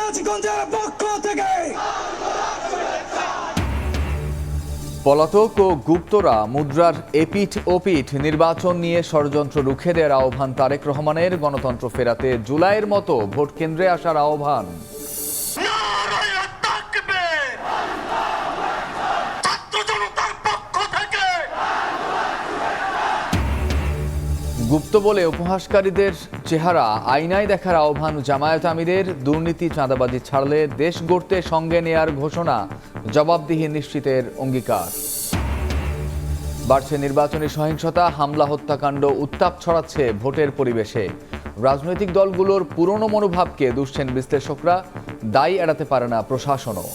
সিরাজগঞ্জের পক্ষ থেকে পলাতক ও গুপ্তরা মুদ্রার এপিঠ ওপিঠ নির্বাচন নিয়ে ষড়যন্ত্র রুখে দেওয়ার আহ্বান তারেক রহমানের। গণতন্ত্র ফেরাতে জুলাইয়ের মতো ভোট কেন্দ্রে আসার আহ্বান। গুপ্ত বলে উপহাসকারীদের চেহারা আয়নায় দেখার আহ্বান জামায়াত আমিরের। দুর্নীতি চাঁদাবাজি ছাড়লে দেশ গড়তে সঙ্গে নেয়ার ঘোষণা, জবাবদিহি নিশ্চিতের অঙ্গীকার। বাড়ছে নির্বাচনী সহিংসতা, হামলা হত্যাকাণ্ড উত্তাপ ছড়াচ্ছে ভোটের পরিবেশে। রাজনৈতিক দলগুলোর পুরনো মনোভাবকে দুষছেন বিশ্লেষকরা, দায় এড়াতে পারে না প্রশাসনও।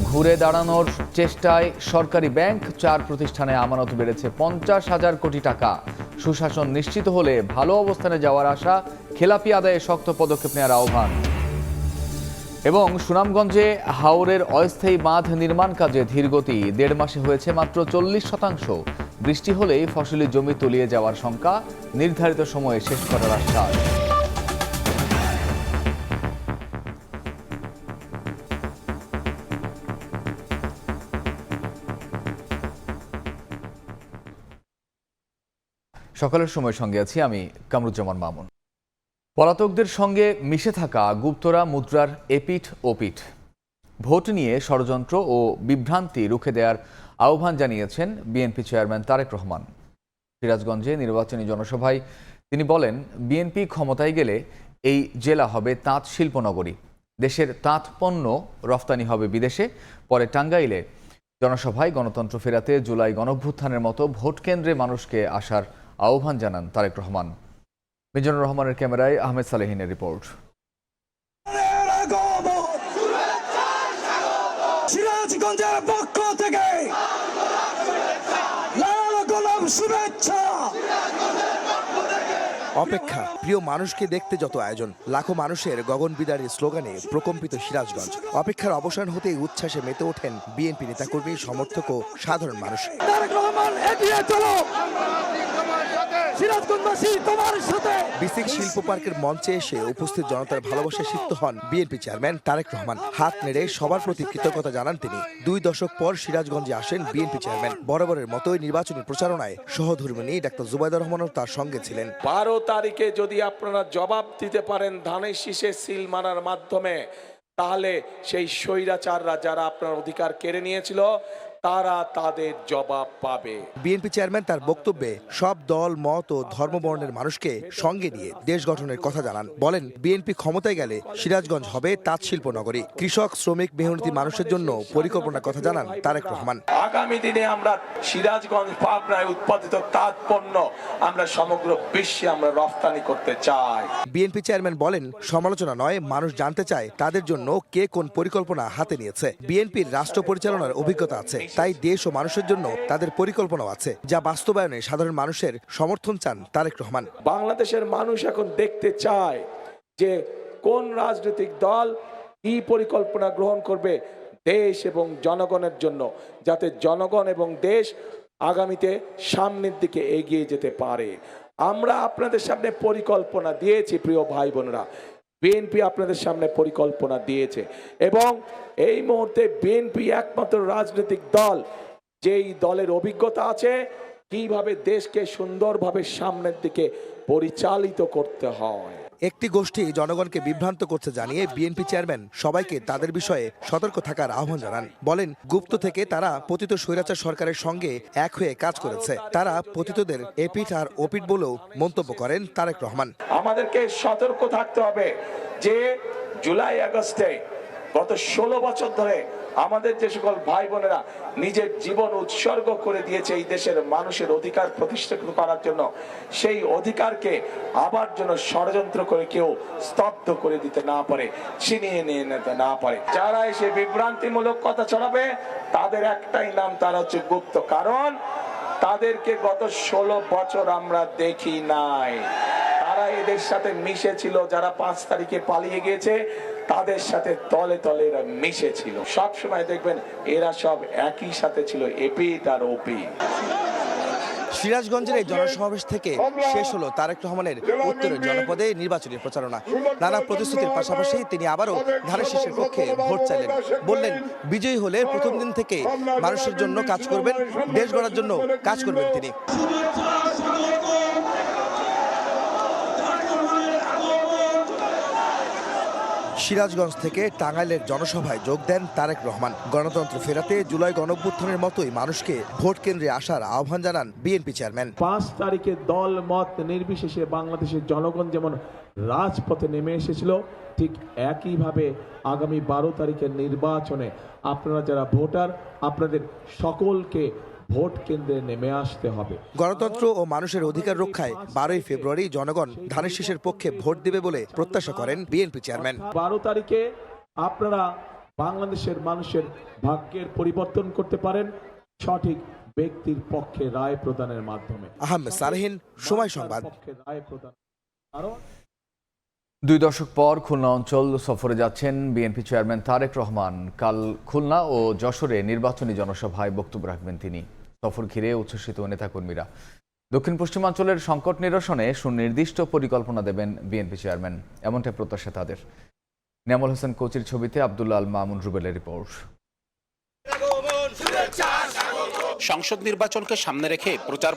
ঘুরে দাঁড়ানোর চেষ্টায় সরকারি ব্যাংক, 4 প্রতিষ্ঠানে আমানত বেড়েছে 50,000 কোটি টাকা। সুশাসন নিশ্চিত হলে ভালো অবস্থানে যাওয়ার আশা, খেলাপি আদায়ে শক্ত পদক্ষেপ নেওয়ার আহ্বান। এবং সুনামগঞ্জে হাওরের অস্থায়ী বাঁধ নির্মাণ কাজে ধীরগতি, 1.5 মাসে হয়েছে মাত্র 40%। বৃষ্টি হলেই ফসলি জমি তলিয়ে যাওয়ার শঙ্কা, নির্ধারিত সময়ে শেষ করার আশ্বাস। সকালের সময় সঙ্গে আছি আমি কামরুজ্জামান মামুন। পলাতকদের সঙ্গে মিশে থাকা গুপ্তরা মুদ্রার এপিঠ ওপিঠ। ভোট নিয়ে ষড়যন্ত্র ও বিভ্রান্তি রুখে দেওয়ার আহ্বান জানিয়েছেন বিএনপি চেয়ারম্যান তারেক রহমান। সিরাজগঞ্জে নির্বাচনী জনসভায় তিনি বলেন, বিএনপি ক্ষমতায় গেলে এই জেলা হবে তাঁত শিল্পনগরী, দেশের তাঁত পণ্য রফতানি হবে বিদেশে। পরে টাঙ্গাইলে জনসভায় গণতন্ত্র ফেরাতে জুলাই গণঅভ্যুত্থানের মতো ভোট কেন্দ্রে মানুষকে আসার আহ্বান জানান তারেক রহমান। মিজানুর রহমানের ক্যামেরায় আহমেদ সালেহিনের রিপোর্ট। সিরাজগঞ্জের পক্ষ থেকে লাল গোলাপ শুভেচ্ছা। অপেক্ষা, প্রিয় মানুষকে দেখতে যত আয়োজন, লাখো মানুষের গগন বিদারীর স্লোগানে প্রকম্পিত সিরাজগঞ্জ। অপেক্ষার অবসান হতেই উচ্ছ্বাসে মেতে ওঠেন বিএনপি নেতাকর্মী, সমর্থক ও সাধারণ মানুষ। তারেক রহমান এগিয়ে চলো, সিরাজগঞ্জবাসী তোমার সাথে। বিসিক শিল্প পার্কের মঞ্চে এসে উপস্থিত জনতার ভালোবাসায় সিক্ত হন বিএনপি চেয়ারম্যান তারেক রহমান। হাত নেড়ে সবার প্রতি কৃতজ্ঞতা জানান তিনি। 2 দশক পর সিরাজগঞ্জে আসেন বিএনপি চেয়ারম্যান। বরাবরের মতোই নির্বাচনী প্রচারণায় সহধর্মিণী ডাক্তার জুবাইদা রহমানও তার সঙ্গে ছিলেন। 12 তারিখে যদি আপনারা জবাব দিতে পারেন ধানের শীষে সিল মারার মাধ্যমে, তাহলে সেই স্বৈরাচাররা যারা আপনার অধিকার কেড়ে নিয়েছিল তারা তাদের জবাব পাবে। বিএনপি চেয়ারম্যান তার বক্তব্যে সব দল, মত ও ধর্মবর্ণের মানুষকে সঙ্গে নিয়ে দেশ গঠনের কথা জানান। বলেন, বিএনপি ক্ষমতায় গেলে সিরাজগঞ্জ হবে তাঁত শিল্প নগরী। কৃষক, শ্রমিক, মেহনতি মানুষের জন্য পরিকল্পনার কথা জানান তারেক রহমান। আগামী দিনে আমরা সিরাজগঞ্জ, পাবনায় উৎপাদিত তাঁত পণ্য আমরা সমগ্র বিশ্বে আমরা রফতানি করতে চাই। বিএনপি চেয়ারম্যান বলেন, সমালোচনা নয়, মানুষ জানতে চায় তাদের জন্য কে কোন পরিকল্পনা হাতে নিয়েছে। বিএনপির রাষ্ট্র পরিচালনার অভিজ্ঞতা আছে, তাই দেশ ও মানুষের জন্য তাদের পরিকল্পনাও আছে, যা বাস্তবায়নে সাধারণ মানুষের সমর্থন চান তারেক রহমান। বাংলাদেশের মানুষ এখন দেখতে চায় যে কোন রাজনৈতিক দল কি পরিকল্পনা গ্রহণ করবে দেশ এবং জনগণের জন্য, যাতে জনগণ এবং দেশ আগামীতে সামনের দিকে এগিয়ে যেতে পারে। আমরা আপনাদের সামনে পরিকল্পনা দিয়েছি প্রিয় ভাই বোনেরা, বিএনপি আপনাদের সামনে পরিকল্পনা দিয়েছে এবং এই মুহূর্তে বিএনপি একমাত্র রাজনৈতিক দল যেই দলের অভিজ্ঞতা আছে কিভাবে দেশকে সুন্দরভাবে সামনের দিকে পরিচালিত করতে হয়। একটি গোষ্ঠী জনগণকে বিভ্রান্ত করতে জানিয়ে বিএনপি চেয়ারম্যান সবাইকে তাদের বিষয়ে সতর্ক থাকার আহ্বান জানান। বলেন, গুপ্ত থেকে তারা পতিত স্বৈরাচার সরকারের সঙ্গে এক হয়ে কাজ করেছে। তারা পতিতদের এপিঠ আর ওপিঠ বলেও মন্তব্য করেন তারেক রহমান। আমাদেরকে সতর্ক থাকতে হবে যে জুলাই আগস্টে গত 16 বছর ধরে আমাদের যে সকল ভাই বোনেরা নিজের জীবন উৎসর্গ করে দিয়েছে এই দেশের মানুষের অধিকার প্রতিষ্ঠিত করার জন্য, সেই অধিকারকে আবার যেন ষড়যন্ত্র করে কেউ স্তব্ধ করে দিতে না পারে, ছিনিয়ে নিয়ে নিতে না পারে। যারা এসে বিভ্রান্তিমূলক কথা ছড়াবে তাদের একটাই নাম, তারা হচ্ছে গুপ্ত। কারণ তাদেরকে গত 16 বছর আমরা দেখি নাই। তারা এদের সাথে মিশে ছিল, যারা 5 তারিখে পালিয়ে গিয়েছে তাদের সাথে তলে তলে এরা মিশে ছিল। সব সময় দেখবেন এরা সব একই সাথে ছিল, এপিঠ আর ওপিঠ। সিরাজগঞ্জের এই জনসমাবেশ থেকে শেষ হলো তারেক রহমানের উত্তরের জনপদে নির্বাচনী প্রচারণা। নানা প্রতিশ্রুতির পাশাপাশি তিনি আবারও ধানের শীষের পক্ষে ভোট চাইলেন। বললেন বিজয়ী হলে প্রথম দিন থেকে মানুষের জন্য কাজ করবেন, দেশ গড়ার জন্য কাজ করবেন তিনি। সিরাজগঞ্জ থেকে টাঙ্গাইলের জনসভায় যোগ দেন তারেক রহমান। গণতন্ত্র ফেরাতে জুলাই গণঅভ্যুত্থানের মতোই মানুষকে ভোট কেন্দ্রে আসার আহ্বান জানান বিএনপি চেয়ারম্যান। 5 তারিখে দল মত নির্বিশেষে বাংলাদেশের জনগণ যেমন রাজপথে নেমে এসেছিল, ঠিক একইভাবে আগামী 12 তারিখের নির্বাচনে আপনারা যারা ভোটার, আপনাদের সকলকে ভোট কেন্দ্রে নেমে আসতে হবে। গণতন্ত্র ও মানুষের অধিকার রক্ষায় 12ই ফেব্রুয়ারি জনগণ ধানের শীষের পক্ষে ভোট দেবে বলে প্রত্যাশা করেন বিএনপি চেয়ারম্যান। 12 তারিখে আপনারা বাংলাদেশের মানুষের ভাগ্যের পরিবর্তন করতে পারেন সঠিক ব্যক্তির পক্ষে রায় প্রদানের মাধ্যমে। আহমেদ সালেহীন, সময় সংবাদ। দুই দশক পর খুলনা অঞ্চল সফরে যাচ্ছেন বিএনপি চেয়ারম্যান তারেক রহমান। কাল খুলনা ও যশোরে নির্বাচনী জনসভায় বক্তব্য রাখবেন তিনি। সফর ঘিরে উচ্ছ্বসিত নেতাকর্মীরা। দক্ষিণ পশ্চিমাঞ্চলের সংকট নিরসনে সুনির্দিষ্ট পরিকল্পনা দেবেন বিএনপি চেয়ারম্যান, এমনটাই প্রত্যাশা তাদের। নিয়ামুল হোসেন কোচির ছবিতে আব্দুল্লাহ আল মামুন রুবেলের রিপোর্ট। সংসদ নির্বাচনকে সামনে রেখে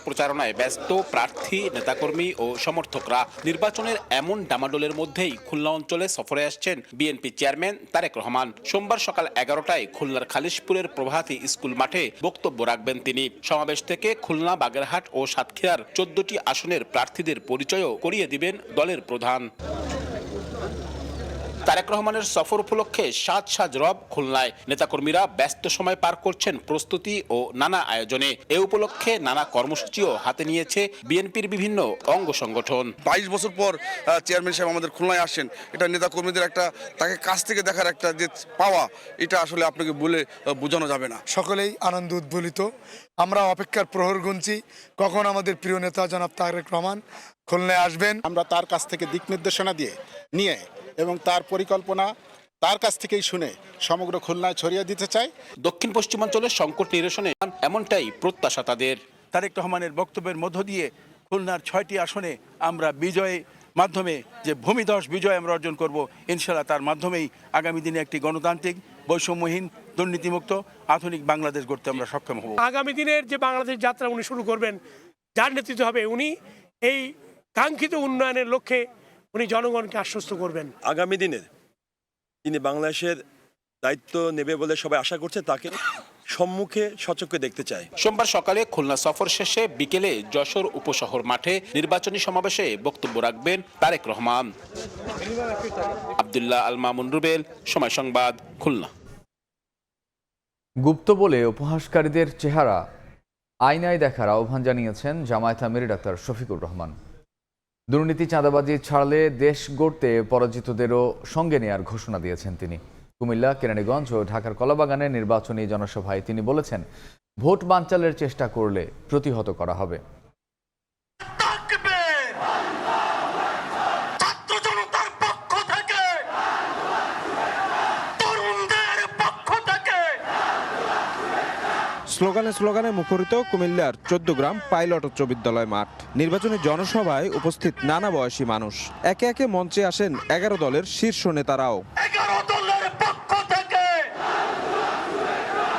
প্রচারণায় ব্যস্ত প্রার্থী, নেতাকর্মী ও সমর্থকরা। নির্বাচনের এমন ডামাডোলের মধ্যেই খুলনা অঞ্চলে সফরে আসছেন বিএনপি চেয়ারম্যান তারেক রহমান। সোমবার সকাল 11টায় খুলনার খালিশপুরের প্রভাতী স্কুল মাঠে বক্তব্য রাখবেন তিনি। সমাবেশ থেকে খুলনা, বাগেরহাট ও সাতক্ষীরার 14টি আসনের প্রার্থীদের পরিচয়ও করিয়ে দিবেন দলের প্রধান। তারেক রহমানের সফর উপলক্ষে সাজ রব খুলনায়। নেতাকর্মীরা ব্যস্ত সময় পার করছেন প্রস্তুতি ও নানা আয়োজনে। এ উপলক্ষে নানা কর্মসূচিও হাতে নিয়েছে বিএনপির বিভিন্ন অঙ্গ সংগঠন। 22 বছর পর চেয়ারম্যান সাহেব আমাদের খুলনায় আসেন, এটা নেতাকর্মীদের একটা তাকে কাছ থেকে দেখার একটা যে পাওয়া, এটা আসলে আপনাকে বলে বোঝানো যাবে না। সকলেই আনন্দ উদ্বলিত। আমরা অপেক্ষার প্রহর গুনছি কখন আমাদের প্রিয় নেতা জনাব তারেক রহমান খুলনায় আসবেন। আমরা তার কাছ থেকে দিক নির্দেশনা নিয়ে এবং তার পরিকল্পনা তার কাছ থেকেই শুনে সমগ্র খুলনায় ছড়িয়ে দিতে চাই। দক্ষিণ পশ্চিমাঞ্চলের সংকট নিরসনে এমনটাই প্রত্যাশা তাদের। তারেক রহমানের বক্তব্যের মধ্য দিয়ে খুলনার 6টি আসনে আমরা বিজয়ের মাধ্যমে যে ভূমিধস বিজয় আমরা অর্জন করব, ইনশাআল্লাহ তার মাধ্যমেই আগামী দিনে একটি গণতান্ত্রিক, বৈষম্যহীন, দুর্নীতিমুক্ত আধুনিক বাংলাদেশ গড়তে আমরা সক্ষম হব। আগামী দিনের যে বাংলাদেশ যাত্রা উনি শুরু করবেন, যার নেতৃত্ব হবে, উনি এই কাঙ্ক্ষিত উন্নয়নের লক্ষ্যে উনি জনগণকে আশ্বস্ত করবেন। আগামী দিনে তিনি বাংলাদেশের দায়িত্ব নেবে বলে সবাই আশা করছে, তাকে সম্মুখে সচক্ষে দেখতে চাই। সোমবার সকালে খুলনা সফর শেষে বিকেলে যশোর উপশহর মাঠে নির্বাচনী সমাবেশে বক্তব্য রাখবেন তারেক রহমান। আব্দুল্লাহ আল মামুন রুবেল, সময় সংবাদ, খুলনা। গুপ্ত বলে উপহাসকারীদের চেহারা আয়নায় দেখার আহ্বান জানিয়েছেন জামায়াত আমির ডাক্তার শফিকুর রহমান। দুর্নীতি, চাঁদাবাজি ছাড়লে দেশ গড়তে পরাজিতদেরও সঙ্গে নেয়ার ঘোষণা দিয়েছেন তিনি। কুমিল্লা, কেরানীগঞ্জ ও ঢাকার কলাবাগানে নির্বাচনী জনসভায় তিনি বলেছেন, ভোট বানচালের চেষ্টা করলে প্রতিহত করা হবে। স্লোগানে মুখরিত কুমিল্লার 14 গ্রাম পাইলট উচ্চ বিদ্যালয় মাঠ। নির্বাচনী জনসভায় উপস্থিত নানা বয়সী মানুষ। একে একে মঞ্চে আসেন 11 দলের শীর্ষ নেতারাও।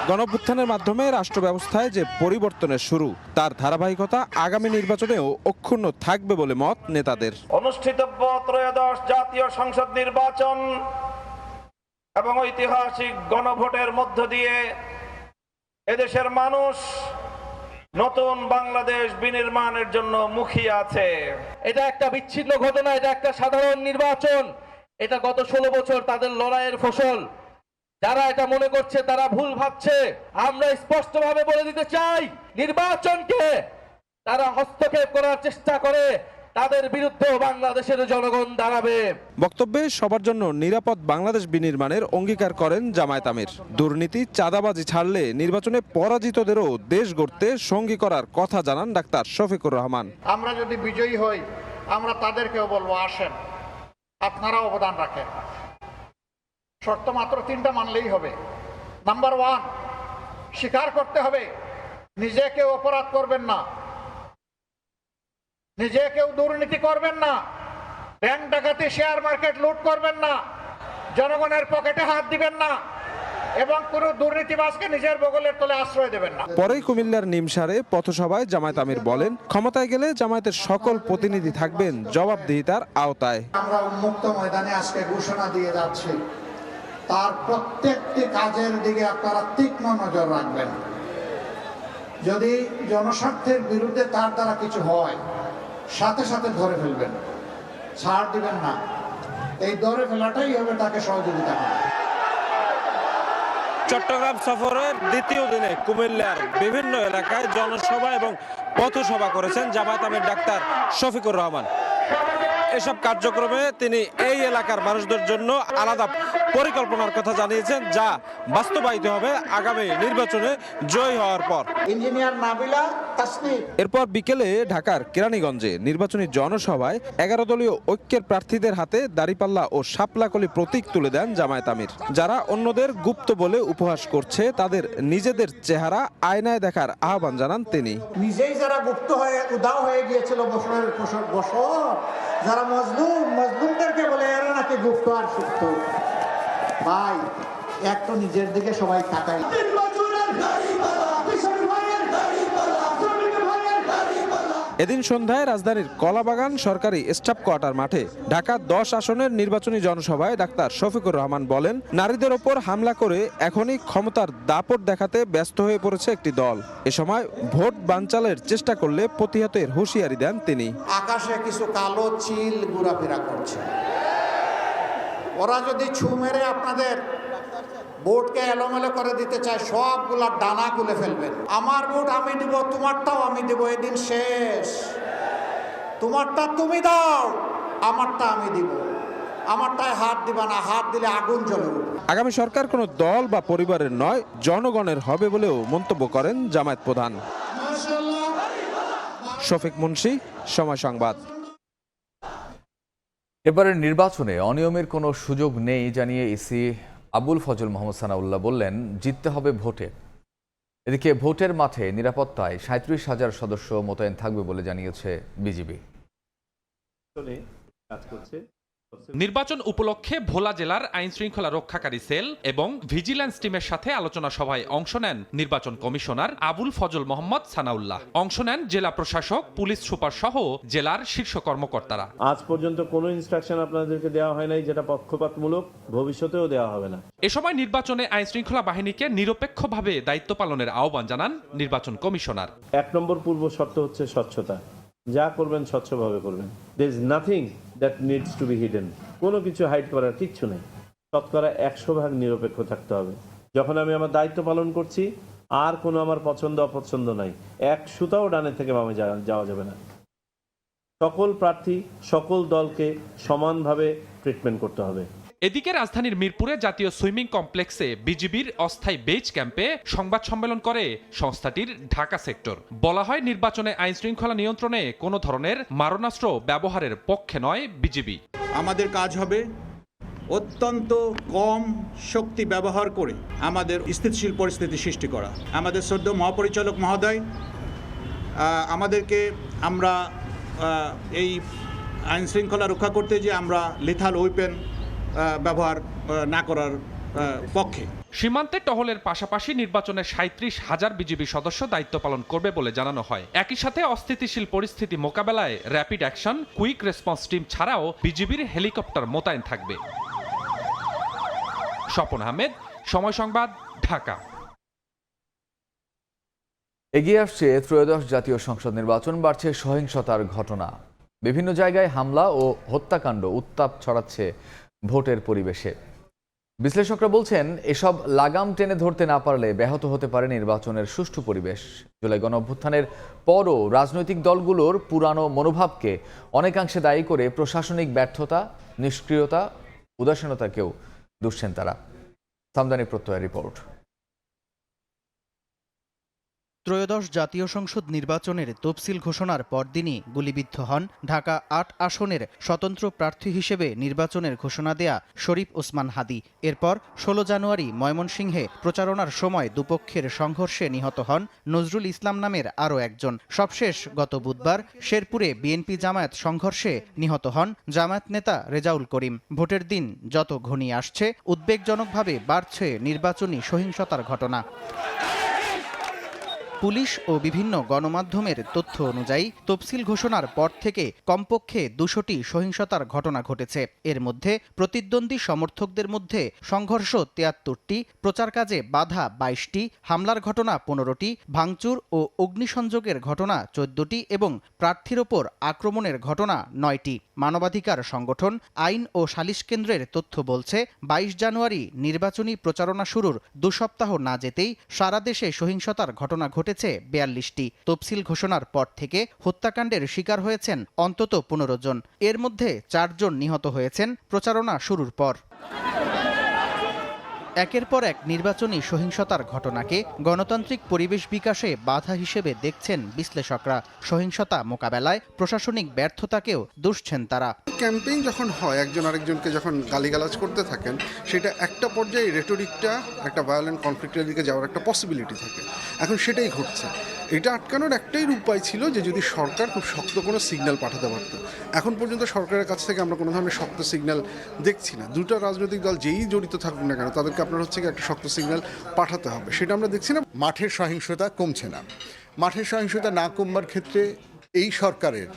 গণঅভ্যুত্থানের মাধ্যমে রাষ্ট্র ব্যবস্থায় যে পরিবর্তনের শুরু, তার ধারাবাহিকতা আগামী নির্বাচনেও অক্ষুণ্ণ থাকবে বলে মত নেতাদের। অনুষ্ঠিতব্য ত্রয়োদশ জাতীয় সংসদ নির্বাচন এবং ঐতিহাসিক গণভোটের মধ্য দিয়ে এদেশের মানুষ নতুন বাংলাদেশ বিনির্মাণের জন্য মুখিয়ে আছে। এটা একটা বিচ্ছিন্ন ঘটনা, এটা একটা সাধারণ নির্বাচন। এটা গত 16 বছর তাদের লড়াইয়ের ফসল। যারা এটা মনে করছে তারা ভুল ভাবছে। আমরা স্পষ্টভাবে বলে দিতে চাই, নির্বাচনকে তারা হস্তক্ষেপ করার চেষ্টা করে, তাদের বিরুদ্ধে বাংলাদেশের জনগণ দাঁড়াবে। বক্তব্যে সবার জন্য নিরাপদ বাংলাদেশ বিনির্মাণের অঙ্গীকার করেন জামায়াত আমির। দুর্নীতি, চাঁদাবাজি ছাড়লে নির্বাচনে পরাজিতদেরও দেশ গড়তে সঙ্গী করার কথা জানান ডাক্তার শফিকুর রহমান। আমরা যদি বিজয়ী হই, আমরা তাদেরকেও বলবো, আসেন আপনারা অবদান রাখেন। শর্ত মাত্র 3টা মানলেই হবে। নাম্বার 1, স্বীকার করতে হবে নিজেকে অপরাধ করবেন না, নিজে কেউ দুর্নীতি করবেন না, ব্যাংক ডাকাতি, শেয়ার মার্কেট লুট করবেন না, জনগণের পকেটে হাত দিবেন না এবং কোনো দুর্নীতিবাজকে নিজের বগলের তলে আশ্রয় দেবেন না। পরেই কুমিল্লার নিমসারে পথসভায় জামায়াত আমির বলেন, ক্ষমতায় গেলে জামায়াতের সকল প্রতিনিধি থাকবেন জবাবদিহিতার আওতায়। আমরা উন্মুক্ত ময়দানে আজকে ঘোষণা দিয়ে যাচ্ছি, তার প্রত্যেকটি কাজের দিকে আপনারা তীক্ষ্ণ নজর রাখবেন। যদি জনস্বার্থের বিরুদ্ধে তার দ্বারা কিছু হয়, সাথে সাথে ধরে ফেলবেন, ছাড় দিবেন না। এই ধরে ফেলাটাই হবে তাকে সহযোগিতা করা। চট্টগ্রাম সফরের দ্বিতীয় দিনে কুমিল্লার বিভিন্ন এলাকায় জনসভা এবং পথসভা করেছেন জামায়াত আমির ডাক্তার শফিকুর রহমান। এসব কার্যক্রমে তিনি এই এলাকার মানুষদের জন্য আলাদা পরিকল্পনার কথা জানিয়েছেন, যা বাস্তবায়িত হবে আগামী নির্বাচনে জয়ী হওয়ার পর। ইঞ্জিনিয়ার নাবিলা তাসনিম। এরপর বিকেলে ঢাকার কেরানীগঞ্জে নির্বাচনী জনসভায় 11 দলীয় ঐক্যের প্রার্থীদের হাতে দাড়িপাল্লা ও শাপলাকলি প্রতীক তুলে দেন জামায়াত আমির। যারা অন্যদের গুপ্ত বলে উপহাস করছে, তাদের নিজেদের চেহারা আয়নায় দেখার আহ্বান জানান তিনি। নিজেই যারা গুপ্ত হয়ে উদাও হয়ে গিয়েছিল বছরের বছর, যারা মজলুমদেরকে বলে এরা নাকি গুপ্ত আর সুপ্ত। ভাই, একটু নিজের দিকে সবাই তাকাই। এদিন সন্ধ্যায় রাজধানীর কলাবাগান সরকারি স্টাফ কোয়ার্টার মাঠে ঢাকা 10 আসনের নির্বাচনী জনসভায় ডাক্তার শফিকুর রহমান বলেন, নারীদের ওপর হামলা করে এখনই ক্ষমতার দাপট দেখাতে ব্যস্ত হয়ে পড়েছে একটি দল। এ সময় ভোট বানচালের চেষ্টা করলে প্রতিহতের হুঁশিয়ারি দেন তিনি। আকাশে কিছু কালো চিল ঘোরাফেরা করছে, ওরা যদি ছু মেরে আপনাদের ভোটকে এলোমেলো করে দিতে চায়, সবগুলা ডানা খুলে ফেলবেন। আমার ভোট আমি দিব, তোমারটাও আমি দেব, এদিন শেষ। তোমারটা তুমি দাও, আমারটা আমি দিব। আমারটায় হাত দিবা না, হাত দিলে আগুন জ্বলে উঠবে। আগামী সরকার কোনো দল বা পরিবারের নয়, জনগণের হবে বলেও মন্তব্য করেন জামায়াত প্রধান। শফিক মুন্সি, সময় সংবাদ। এবারের নির্বাচনে অনিয়মের কোনো সুযোগ নেই জানিয়ে ইসি আবুল ফজল মোহাম্মদ সানাউল্লাহ বললেন, জিততে হবে ভোটে। এদিকে ভোটের মাঠে নিরাপত্তায় 37,000 সদস্য মোতায়েন থাকবে বলে জানিয়েছে বিজিবি। নির্বাচন উপলক্ষে ভোলা জেলার আইন শৃঙ্খলা রক্ষাকারী সেল এবং ভিজিল্যান্স টিমের সাথে আলোচনা সভায় অংশ নেন নির্বাচন কমিশনার আবুল ফজল মোহাম্মদ সানাউল্লাহ। অংশ নেন জেলা প্রশাসক, পুলিশ সুপার সহ জেলার শীর্ষ কর্মকর্তারা। আজ পর্যন্ত কোনো ইনস্ট্রাকশন আপনাদেরকে দেওয়া হয় নাই যেটা পক্ষপাতমূলক, ভবিষ্যতেও দেওয়া হবে না। এ সময় নির্বাচনে আইন শৃঙ্খলা বাহিনীকে নিরপেক্ষভাবে দায়িত্ব পালনের আহ্বান জানান নির্বাচন কমিশনার। 1 নম্বর পূর্ব শর্ত হচ্ছে স্বচ্ছতা। যা করবেন স্বচ্ছভাবে করবেন। there is nothing that needs to be hidden. কোনো কিছু হাইড করার কিচ্ছু নেই। শতকরা 100% নিরপেক্ষ থাকতে হবে। যখন আমি আমার দায়িত্ব পালন করছি, আর কোনো আমার পছন্দ অপছন্দ নাই, এক সুতাও ডানে থেকে বামে যাওয়া যাবে না। সকল প্রার্থী, সকল দলকে সমানভাবে ট্রিটমেন্ট করতে হবে। এদিকে রাজধানীর মিরপুরে জাতীয় সুইমিং কমপ্লেক্সে বিজিবির অস্থায়ী বেজ ক্যাম্পে সংবাদ সম্মেলন করে সংস্থাটির ঢাকা সেক্টর। বলা হয়, নির্বাচনে আইন শৃঙ্খলা নিয়ন্ত্রণে কোনো ধরনের মারণাস্ত্র ব্যবহারের পক্ষে নয় বিজিবি। আমাদের কাজ হবে অত্যন্ত কম শক্তি ব্যবহার করে আমাদের স্থিতিশীল পরিস্থিতি সৃষ্টি করা। আমাদের শ্রদ্ধেয় মহাপরিচালক মহোদয় আমরা এই আইন শৃঙ্খলা রক্ষা করতে যে আমরা লিথাল ওয়েপেন ব্যবহার না করার পক্ষে। সীমান্তে টহলের পাশাপাশি নির্বাচনে 37,000 বিজিবি সদস্য দায়িত্ব পালন করবে বলে জানানো হয়। একই সাথে অস্থিতিশীল পরিস্থিতি মোকাবেলায় rapid action, quick response team ছাড়াও বিজিবির হেলিকপ্টার মোতায়েন থাকবে। স্বপন আহমেদ, সময় সংবাদ, ঢাকা। এগিয়ে আসছে ত্রয়োদশ জাতীয় সংসদ নির্বাচন, বাড়ছে সহিংসতার ঘটনা। বিভিন্ন জায়গায় হামলা ও হত্যাকাণ্ড উত্তাপ ছড়াচ্ছে ভোটের পরিবেশে। বিশ্লেষকরা বলছেন, এসব লাগাম টেনে ধরতে না পারলে ব্যাহত হতে পারে নির্বাচনের সুষ্ঠু পরিবেশ। জুলাই গণঅভ্যুত্থানের পরও রাজনৈতিক দলগুলোর পুরানো মনোভাবকে অনেকাংশে দায়ী করে প্রশাসনিক ব্যর্থতা, নিষ্ক্রিয়তা, উদাসীনতাকেও দুষছেন তারা। সামদানি প্রত্যয়ের রিপোর্ট। ত্রয়োদশ জাতীয় সংসদ নির্বাচনের তফসিল ঘোষণার পরদিনই গুলিবিদ্ধ হন ঢাকা ৮ আসনের স্বতন্ত্র প্রার্থী হিসেবে নির্বাচনের ঘোষণা দেয়া শরীফ ওসমান হাদি। এরপর ১৬ জানুয়ারি ময়মনসিংহে প্রচারণার সময় দুপক্ষের সংঘর্ষে নিহত হন নজরুল ইসলাম নামের আরও একজন। সবশেষ গত বুধবার শেরপুরে বিএনপি জামায়াত সংঘর্ষে নিহত হন জামায়াত নেতা রেজাউল করিম। ভোটের দিন যত ঘনিয়ে আসছে উদ্বেগজনকভাবে বাড়ছে নির্বাচনী সহিংসতার ঘটনা। পুলিশ ও বিভিন্ন গণমাধ্যমের তথ্য অনুযায়ী তফসিল ঘোষণার পর থেকে কমপক্ষে ২০০টি সহিংসতার ঘটনা ঘটেছে। এর মধ্যে প্রতিদ্বন্দ্বী সমর্থকদের মধ্যে সংঘর্ষ ৭৩টি, প্রচার কাজে বাধা ২২টি, হামলার ঘটনা ১৫টি, ভাঙচুর ও অগ্নিসংযোগের ঘটনা ১৪টি এবং প্রার্থীর ওপর আক্রমণের ঘটনা ৯টি। মানবাধিকার সংগঠন আইন ও সালিশ কেন্দ্রের তথ্য বলছে ২২ জানুয়ারি নির্বাচনী প্রচারণা শুরুর ২ সপ্তাহ না যেতেই সারা দেশে সহিংসতার ঘটনা ঘটেছে ৪২টি। তফসিল ঘোষণার পর থেকে হত্যাকাণ্ডের শিকার হয়েছেন অন্তত ১৫ জন। এর মধ্যে ৪ জন নিহত হয়েছেন প্রচারণা শুরুর পর। একের পর এক নির্বাচনী সহিংসতার ঘটনাকে গণতান্ত্রিক পরিবেশ বিকাশে বাধা হিসেবে দেখছেন বিশ্লেষকরা। সহিংসতা মোকাবেলায় প্রশাসনিক ব্যর্থতাকেও দুষছেন তারা। ক্যাম্পেইন যখন হয়, একজন আরেকজনকে যখন গালিগালাজ করতে থাকেন, সেটা একটা পর্যায়ে রেটোরিকটা একটা ভায়োলেন্ট কনফ্লিক্টের দিকে যাওয়ার একটা পসিবিলিটি থাকে। এখন সেটাই ঘটছে। এটা আটকানোর একটাই উপায় ছিল যে যদি সরকার খুব শক্ত কোনো সিগন্যাল পাঠাতে পারত। এখন পর্যন্ত সরকারের কাছ থেকে আমরা কোনো ধরনের শক্ত সিগন্যাল দেখছি না। দুটো রাজনৈতিক দল যেই জড়িত থাকুক না কেন, তাদেরকে আপনার হচ্ছে একটা শক্ত সিগন্যাল পাঠাতে হবে, সেটা আমরা দেখছি না। মাঠের সহিংসতা কমছে না। মাঠের সহিংসতা না কমবার ক্ষেত্রে এই সরকারের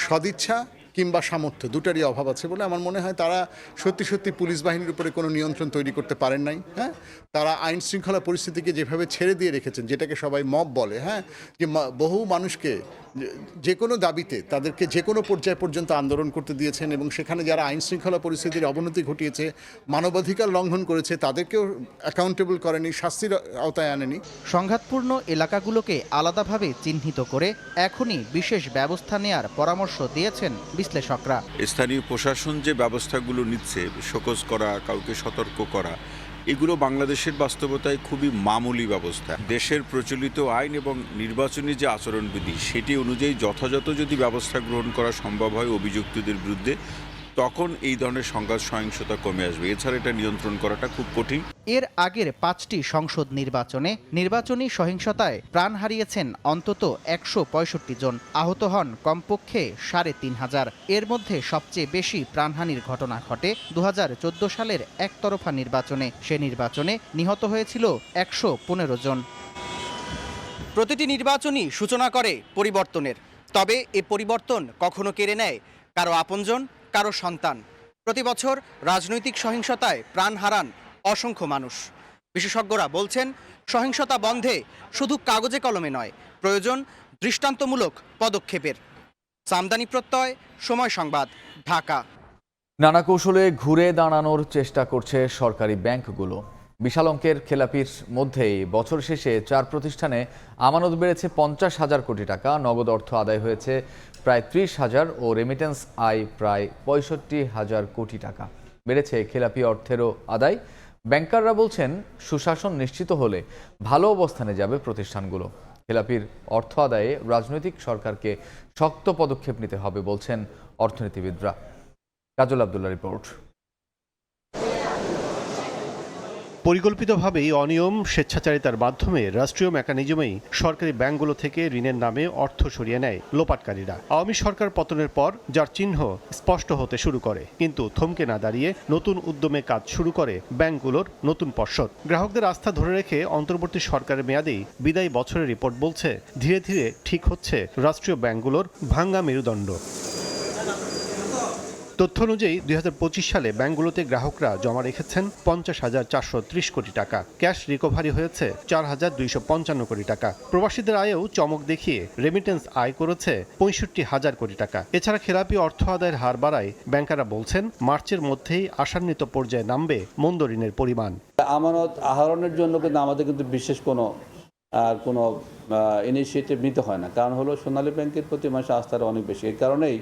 সদিচ্ছা কিংবা সামর্থ্য দুটারই অভাব আছে বলে আমার মনে হয়। তারা সত্যি সত্যি পুলিশ বাহিনীর উপরে কোনো নিয়ন্ত্রণ তৈরি করতে পারেন নাই। হ্যাঁ, তারা আইন শৃঙ্খলা পরিস্থিতিকে যেভাবে ছেড়ে দিয়ে রেখেছেন, যেটাকে সবাই মব বলে, হ্যাঁ, যে বহু মানুষকে যে কোনো দাবিতে তাদেরকে যে কোনো পর্যায় পর্যন্ত আন্দোলন করতে দিয়েছেন এবং সেখানে যারা আইন শৃঙ্খলা পরিস্থিতির অবনতি ঘটিয়েছে, মানবাধিকার লঙ্ঘন করেছে, তাদেরকেও অ্যাকাউন্টেবল করেনি, শাস্তির আওতায় আনেনি। সংঘাতপূর্ণ এলাকাগুলোকে আলাদাভাবে চিহ্নিত করে এখনই বিশেষ ব্যবস্থা নেয়ার পরামর্শ দিয়েছেন বিশ্লেষকরা। স্থানীয় প্রশাসন যে ব্যবস্থাগুলো নিচ্ছে, শোকজ করা, কাউকে সতর্ক করা, এগুলো বাংলাদেশের বাস্তবতায় খুবই মামুলি ব্যবস্থা। দেশের প্রচলিত আইন এবং নির্বাচনী যে আচরণবিধি, সেটি অনুযায়ী যথাযথ যদি ব্যবস্থা গ্রহণ করা সম্ভব হয় অভিযুক্তদের বিরুদ্ধে, তখন এই ধরনের সংঘাত সহিংসতা কমে আসবে। এছাড়া এটা নিয়ন্ত্রণ করাটা খুব কঠিন। এর আগের 5টি সংসদ নির্বাচনে নির্বাচনী সহিংসতায় প্রাণ হারিয়েছেন অন্তত ১৬৫ জন, আহত হন কমপক্ষে ৩৫০০। এর মধ্যে সবচেয়ে বেশি প্রাণহানির ঘটনা ঘটে ২০১৪ সালের একতরফা নির্বাচনে। সে নির্বাচনে নিহত হয়েছিল ১১৫ জন। প্রতিটি নির্বাচনই সূচনা করে পরিবর্তনের, তবে এ পরিবর্তন কখনো কেড়ে নেয় কারো আপনজন, কারো সন্তান। প্রতি বছর রাজনৈতিক সহিংসতায় প্রাণ হারান অসংখ্য মানুষ। বিশেষজ্ঞরা বলছেন, সহিংসতা বন্ধে শুধু কাগজে কলমে নয়, প্রয়োজন দৃষ্টান্তমূলক পদক্ষেপের। সামদানি প্রত্যয়, সময় সংবাদ, ঢাকা। নানা কৌশলে ঘুরে দাঁড়ানোর চেষ্টা করছে সরকারি ব্যাংকগুলো। বিশাল অঙ্কের খেলাপির মধ্যেই বছর শেষে 4 প্রতিষ্ঠানে আমানত বেড়েছে ৫০,০০০ কোটি টাকা, নগদ অর্থ আদায় হয়েছে প্রায় ৩০,০০০ ও রেমিটেন্স আয় প্রায় ৬৫,০০০ কোটি টাকা। বেড়েছে খেলাপি অর্থেরও আদায়। ব্যাংকাররা বলছেন, সুশাসন নিশ্চিত হলে ভালো অবস্থানে যাবে প্রতিষ্ঠানগুলো। খেলাপির অর্থ আদায়ে রাজনৈতিক সরকারকে শক্ত পদক্ষেপ নিতে হবে বলছেন অর্থনীতিবিদরা। কাজল আব্দুল্লাহ রিপোর্ট। পরিকল্পিতভাবেই অনিয়ম, স্বেচ্ছাচারিতার মাধ্যমে রাষ্ট্রীয় মেকানিজমেই সরকারি ব্যাংকগুলো থেকে ঋণের নামে অর্থ সরিয়ে নেয় লোপাটকারীরা। আওয়ামী সরকার পতনের পর যার চিহ্ন স্পষ্ট হতে শুরু করে, কিন্তু থমকে না দাঁড়িয়ে নতুন উদ্যমে কাজ শুরু করে ব্যাংকগুলোর নতুন পর্ষদ। গ্রাহকদের আস্থা ধরে রেখে অন্তর্বর্তী সরকারের মেয়াদেই বিদায়ী বছরের রিপোর্ট বলছে, ধীরে ধীরে ঠিক হচ্ছে রাষ্ট্রীয় ব্যাংকগুলোর ভাঙ্গা মেরুদণ্ড। তথ্য অনুযায়ী ২০২৫ সালে ব্যাংকগুলোতে গ্রাহকরা জমা রেখেছেন ৫০,৪৩০ কোটি টাকা। ক্যাশ রিকভারি হয়েছে ৪,২৫৫ কোটি টাকা। প্রবাসীদের আয়েও চমক দেখিয়ে রেমিটেন্স আয় করেছে ৬৫,০০০ কোটি টাকা। এছাড়া খেলাপি অর্থ আদায়ের হার বাড়ায় ব্যাংকাররা বলছেন, মার্চের মধ্যেই আশান্বিত পর্যায়ে নামবে মন্দ ঋণের পরিমাণ। আমানত আহরণের জন্য কিন্তু আমাদের কিন্তু বিশেষ কোনো ইনিশিয়েটিভ নিতে হয় না, কারণ হলো সোনালী ব্যাংকের প্রতি মানুষের আস্থাটা অনেক বেশি। এই কারণেই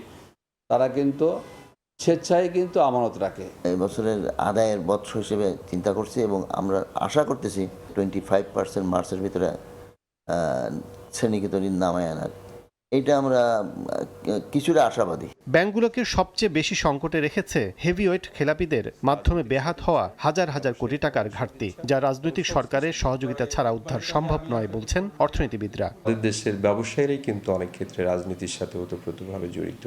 তারা কিন্তু স্বেচ্ছায় কিন্তু আমানত রাখে। এই বছরের আদায়ের বৎসর হিসেবে চিন্তা করছি এবং আমরা আশা করতেছি 25% মার্চের ভিতরে শ্রেণীকৃত ঋণ নামায় আনার, এটা আমরা কিছুটা আশাবাদী। ব্যাংকগুলোকে সবচেয়ে বেশি সংকটে রেখেছে হেভিওয়েট খেলাপিদের মাধ্যমে বেহাত হওয়া হাজার হাজার কোটি টাকার ঘাটতি, যা রাজনৈতিক সরকারের সহযোগিতা ছাড়া উদ্ধার সম্ভব নয় বলছেন অর্থনীতিবিদরা। দেশের ব্যবসায়ীরাই কিন্তু অনেক ক্ষেত্রে রাজনীতির সাথে ওতপ্রোতভাবে জড়িত।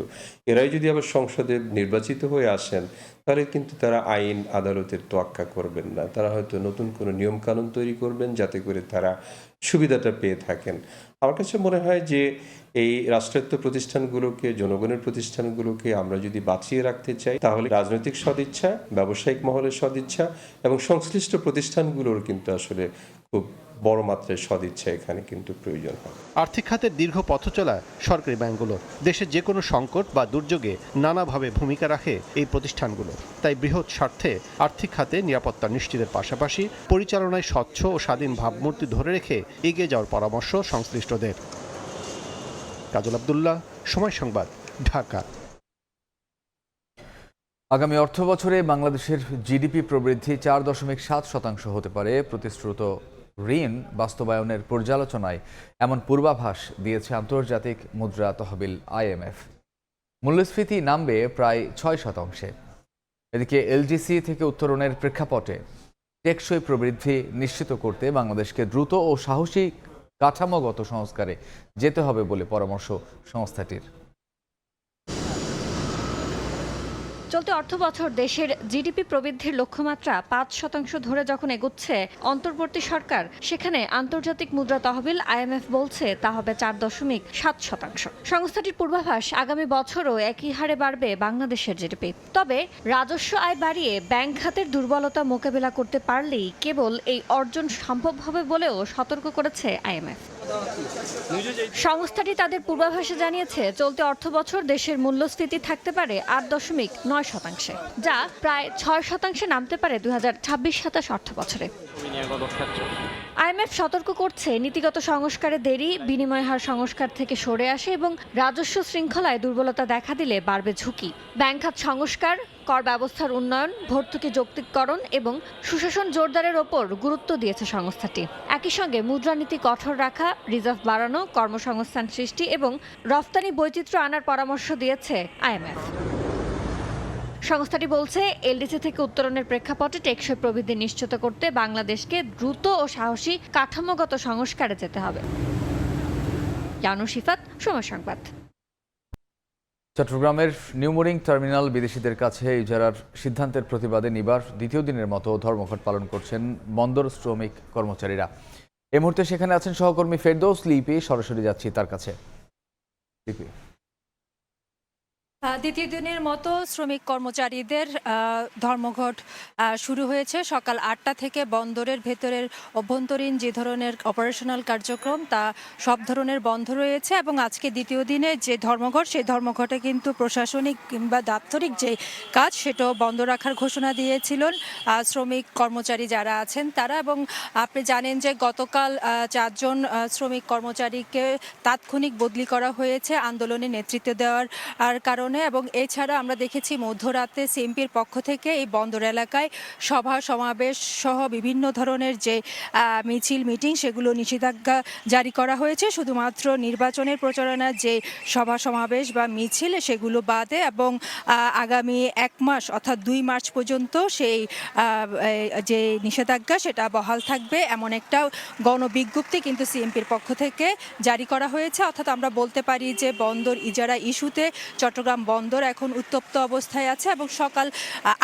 এরাই যদি আবার সংসদে নির্বাচিত হয়ে আসেন, তাহলে কিন্তু তারা আইন আদালতের তোয়াক্কা করবেন না, তারা হয়তো নতুন কোনো নিয়ম কানুন তৈরি করবেন যাতে করে তারা সুবিধাটা পেয়ে থাকেন। আমার কাছে মনে হয় যে এই রাষ্ট্রায়ত্ত প্রতিষ্ঠানগুলোকে, জনগণের প্রতিষ্ঠানগুলোকে আমরা যদি বাঁচিয়ে রাখতে চাই, তাহলে রাজনৈতিক সদিচ্ছা, ব্যবসায়িক মহলের সদিচ্ছা এবং সংশ্লিষ্ট প্রতিষ্ঠানগুলোর কিন্তু আসলে খুব বড় মাত্রায় সদিচ্ছা এখানে কিন্তু প্রয়োজন হয়। আর্থিক খাতের দীর্ঘ পথ চলা সরকারি ব্যাংকগুলো দেশের যে কোনো সংকট বা দুর্যোগে নানাভাবে ভূমিকা রাখে এই প্রতিষ্ঠানগুলো। তাই বৃহৎ স্বার্থে আর্থিক খাতে নিরাপত্তা নিশ্চিতের পাশাপাশি পরিচালনায় স্বচ্ছ ও স্বাধীন ভাবমূর্তি ধরে রেখে এগিয়ে যাওয়ার পরামর্শ সংশ্লিষ্টদের। কাজল আব্দুল্লাহ, সময় সংবাদ, ঢাকা। আগামী অর্থ বছরে বাংলাদেশের জিডিপি প্রবৃদ্ধি 4.7% হতে পারে প্রতিশ্রুত ঋণ বাস্তবায়নের পর্যালোচনায় এমন পূর্বাভাস দিয়েছে আন্তর্জাতিক মুদ্রা তহবিল IMF। মূল্যস্ফীতি নামবে প্রায় 6%। এদিকে এলজিসি থেকে উত্তরণের প্রেক্ষাপটে টেকসই প্রবৃদ্ধি নিশ্চিত করতে বাংলাদেশকে দ্রুত ও সাহসী কাঠামোগত সংস্কারে যেতে হবে বলে পরামর্শ সংস্থাটির। চলতি অর্থবছর দেশের জিডিপি প্রবৃদ্ধির লক্ষ্যমাত্রা 5% ধরে যখন এগোচ্ছে অন্তর্বর্তী সরকার, সেখানে আন্তর্জাতিক মুদ্রা তহবিল IMF বলছে তা হবে 4.7%। সংস্থাটির পূর্বাভাস, আগামী বছরও একই হারে বাড়বে বাংলাদেশের জিডিপি। তবে রাজস্ব আয় বাড়িয়ে ব্যাংক খাতের দুর্বলতা মোকাবিলা করতে পারলেই কেবল এই অর্জন সম্ভব হবে বলেও সতর্ক করেছে IMF। সংস্থাটি তাদের পূর্বাভাসে জানিয়েছে, চলতি অর্থবছর দেশের মূল্যস্ফীতি থাকতে পারে 8.9%, যা প্রায় 6% নামতে পারে 2026-27 অর্থ বছরে। IMF সতর্ক করছে, নীতিগত সংস্কারে দেরি, বিনিময় হার সংস্কার থেকে সরে আসে এবং রাজস্ব শৃঙ্খলায় দুর্বলতা দেখা দিলে বাড়বে ঝুঁকি। ব্যাংক খাত সংস্কার, কর ব্যবস্থার উন্নয়ন, ভর্তুকি যৌক্তিককরণ এবং সুশাসন জোরদারের ওপর গুরুত্ব দিয়েছে সংস্থাটি। একই সঙ্গে মুদ্রানীতি কঠোর রাখা, রিজার্ভ বাড়ানো, কর্মসংস্থান সৃষ্টি এবং রফতানি বৈচিত্র্য আনার পরামর্শ দিয়েছে IMF। সংস্থাটি বলছে, এলডিসি থেকে উত্তরণের প্রেক্ষাপটে টেকসই প্রবৃদ্ধি নিশ্চিত করতে বাংলাদেশকে দ্রুত ও সাহসী কাঠামোগত সংস্কারে যেতে হবে। জানু শিফাত, সময় সংবাদ। চট্টগ্রামের নিউমোরিং টার্মিনাল বিদেশিদের কাছে ইজারার সিদ্ধান্তের প্রতিবাদে নিবার দ্বিতীয় দিনের মতো ধর্মঘট পালন করছেন বন্দর শ্রমিক কর্মচারীরা। এই মুহূর্তে সেখানে আছেন সহকর্মী ফেরদৌস লিপি, সরাসরি যাচ্ছি তার কাছে। লিপি, দ্বিতীয় দিনের মতো শ্রমিক কর্মচারীদের ধর্মঘট শুরু হয়েছে সকাল 8টা থেকে। বন্দরের ভেতরের অভ্যন্তরীণ যে ধরনের অপারেশনাল কার্যক্রম তা সব ধরনের বন্ধ রয়েছে এবং আজকে দ্বিতীয় দিনে যে ধর্মঘট, সেই ধর্মঘটে কিন্তু প্রশাসনিক কিংবা দাপ্তরিক যে কাজ সেটাও বন্ধ রাখার ঘোষণা দিয়েছিলেন শ্রমিক কর্মচারী যারা আছেন তারা। এবং আপনি জানেন যে গতকাল 4 জন শ্রমিক কর্মচারীকে তাৎক্ষণিক বদলি করা হয়েছে আন্দোলনে নেতৃত্ব দেওয়ার কারণে। এবং এছাড়া আমরা দেখেছি মধ্যরাতে সিএমপির পক্ষ থেকে এই বন্দর এলাকায় সভা সমাবেশ সহ বিভিন্ন ধরনের যে মিছিল মিটিং সেগুলো নিষেধাজ্ঞা জারি করা হয়েছে। শুধুমাত্র নির্বাচনের প্রচারণার যে সভা সমাবেশ বা মিছিল সেগুলো বাদে এবং আগামী 1 মাস অর্থাৎ 2 মার্চ পর্যন্ত সেই যে নিষেধাজ্ঞা সেটা বহাল থাকবে এমন একটা গণবিজ্ঞপ্তি কিন্তু সিএমপির পক্ষ থেকে জারি করা হয়েছে। অর্থাৎ আমরা বলতে পারি যে বন্দর ইজারা ইস্যুতে চট্টগ্রাম বন্দর এখন উত্তপ্ত অবস্থায় আছে এবং সকাল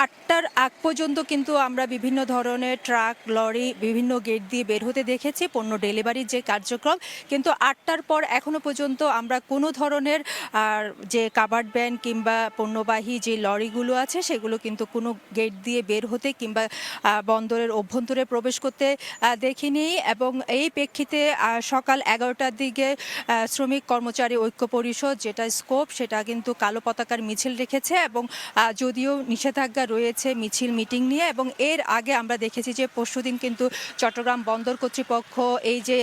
8টার আগ পর্যন্ত কিন্তু আমরা বিভিন্ন ধরনের ট্রাক, লরি বিভিন্ন গেট দিয়ে বের হতে দেখেছি পণ্য ডেলিভারির যে কার্যক্রম। কিন্তু 8টার পর এখনো পর্যন্ত আমরা কোনো ধরনের যে কাভার্ড ভ্যান কিংবা পণ্যবাহী যে লরিগুলো আছে সেগুলো কিন্তু কোনো গেট দিয়ে বের হতে কিংবা বন্দরের অভ্যন্তরে প্রবেশ করতে দেখিনি। এবং এই প্রেক্ষিতে সকাল 11টার দিকে শ্রমিক কর্মচারী ঐক্য পরিষদ যেটা স্কোপ সেটা কিন্তু কালো পতাকার মিছিল রেখেছে এবং যদিও নিষেধাজ্ঞা রয়েছে মিছিল মিটিং নিয়ে, এবং এর আগে আমরা দেখেছি যে পরশুদিন কিন্তু চট্টগ্রাম বন্দর কর্তৃপক্ষ এই যে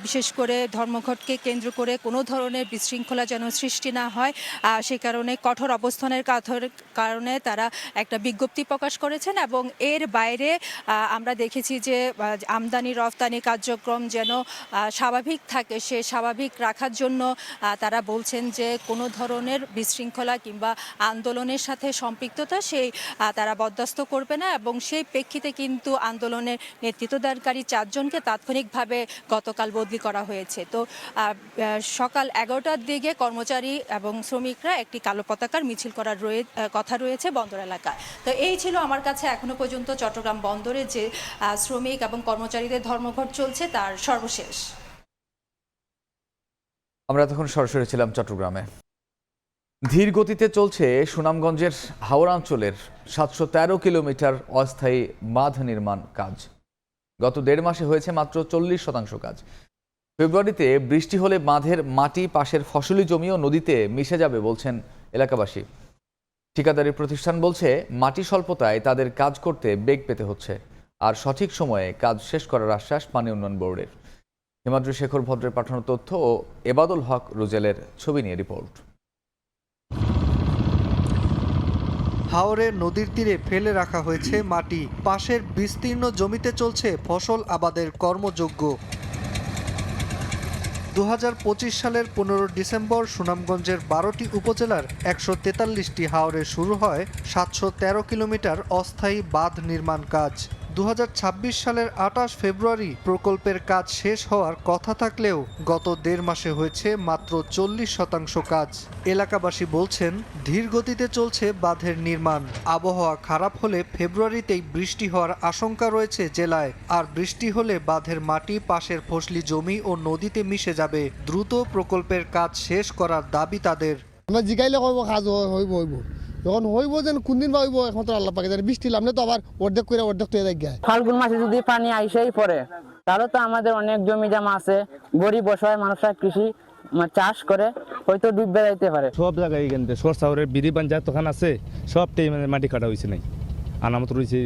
বিশেষ করে ধর্মঘটকে কেন্দ্র করে কোনো ধরনের বিশৃঙ্খলা যেন সৃষ্টি না হয় সে কারণে কঠোর অবস্থানের কারণে তারা একটা বিজ্ঞপ্তি প্রকাশ করেছেন। এবং এর বাইরে আমরা দেখেছি যে আমদানি রফতানি কার্যক্রম যেন স্বাভাবিক থাকে, সে স্বাভাবিক রাখার জন্য তারা বলছেন যে কোনো ধরনের বিশৃঙ্খলা কিংবা আন্দোলনের সাথে সম্পৃক্ততা সেই তারা বরদাস্ত করবে না। এবং সেই প্রেক্ষিতে কিন্তু আন্দোলনের নেতৃত্বদানকারী 4 জনকে তাৎক্ষণিকভাবে গতকাল বদলি করা হয়েছে। তো সকাল 11টার দিকে কর্মচারী এবং শ্রমিকরা একটি কালো পতাকার মিছিল করার কথা রয়েছে বন্দর এলাকায়। তো এই ছিল আমার কাছে এখনো পর্যন্ত চট্টগ্রাম বন্দরে যে শ্রমিক এবং কর্মচারীদের ধর্মঘট চলছে তার সর্বশেষ। আমরা তখন সরাসরি ছিলাম চট্টগ্রামে। ধীর গতিতে চলছে সুনামগঞ্জের হাওড়া অঞ্চলের 713 কিলোমিটার অস্থায়ী বাঁধ নির্মাণ কাজ। গত 1.5 মাসে হয়েছে মাত্র 40% কাজ। ফেব্রুয়ারিতে বৃষ্টি হলে বাঁধের মাটি পাশের ফসলি জমি ও নদীতে মিশে যাবে বলছেন এলাকাবাসী। ঠিকাদারি প্রতিষ্ঠান বলছে মাটি স্বল্পতায় তাদের কাজ করতে বেগ পেতে হচ্ছে, আর সঠিক সময়ে কাজ শেষ করার আশ্বাস পানি উন্নয়ন বোর্ডের। হিমাদ্রি শেখর ভদ্রের পাঠানো তথ্য ও এবাদুল হক রুজেলের ছবি নিয়ে রিপোর্ট। হাওরে নদীর তীরে ফেলে রাখা হয়েছে মাটি, পাশের বিস্তীর্ণ জমিতে চলছে ফসল আবাদের কর্মযজ্ঞ। 2025 সালের 15 ডিসেম্বর সুনামগঞ্জের 12টি উপজেলার 143টি হাওরে শুরু হয় 713 কিলোমিটার অস্থায়ী বাঁধ নির্মাণ কাজ। 2026 সালের 28 ফেব্রুয়ারি প্রকল্পের কাজ শেষ হওয়ার কথা থাকলেও গত 1.5 মাসে হয়েছে মাত্র 40% কাজ। এলাকাবাসী বলছেন ধীর গতিতে চলছে বাঁধের নির্মাণ। আবহাওয়া খারাপ হলে ফেব্রুয়ারিতেই বৃষ্টি হওয়ার আশঙ্কা রয়েছে জেলায়, আর বৃষ্টি হলে বাঁধের মাটি পাশের ফসলি জমি ও নদীতে মিশে যাবে। দ্রুত প্রকল্পের কাজ শেষ করার দাবি তাদের। আমরা জিগাইলে কইব কাজ হইব যখন হইব যেন কোনদিন বা হইব একমাত্র আল্লাহ পাকে জানে। বৃষ্টি লামলে তো আবার অর্ধেক করে অর্ধেক তো যায়। ফাল্গুন মাসে যদি পানি আইসেই পড়ে তাহলে তো আমাদের অনেক জমি জমা আছে, গরিব অসহায় মানুষরা কৃষি চাষ করে হয়তো ডুববে যাইতে পারে। সব জায়গায় এখানে সরসাউরের বিড়ি বাঞ্জা তখন আছে, সবটাই মানে মাটি কাটা হয়েছে নাই, আনামত রয়েছে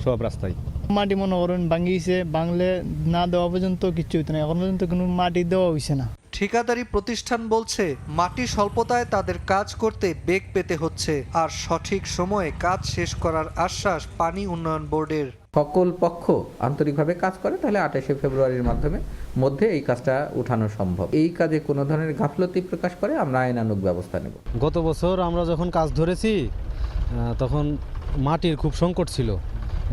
সব রাস্তায়। মাটি মনে করেন ভাঙিয়েছে, বাংলে না দেওয়া পর্যন্ত কিচ্ছু হইতো না, এখন পর্যন্ত কোনো মাটি দেওয়া হয়েছে না। ঠিকাদারি প্রতিষ্ঠান বলছে মাটি স্বল্পতায় তাদের কাজ করতে বেগ পেতে হচ্ছে, আর সঠিক সময়ে কাজ শেষ করার আশ্বাস পানি উন্নয়ন বোর্ডের। সকল পক্ষ আন্তরিকভাবে কাজ করে তাহলে 28 ফেব্রুয়ারির মধ্যে এই কাজটা উঠানো সম্ভব। এই কাজে কোনো ধরনের গাফলতি প্রকাশ করে আমরা আইনানুগ ব্যবস্থা নেব। গত বছর আমরা যখন কাজ ধরেছি তখন মাটির খুব সংকট ছিল।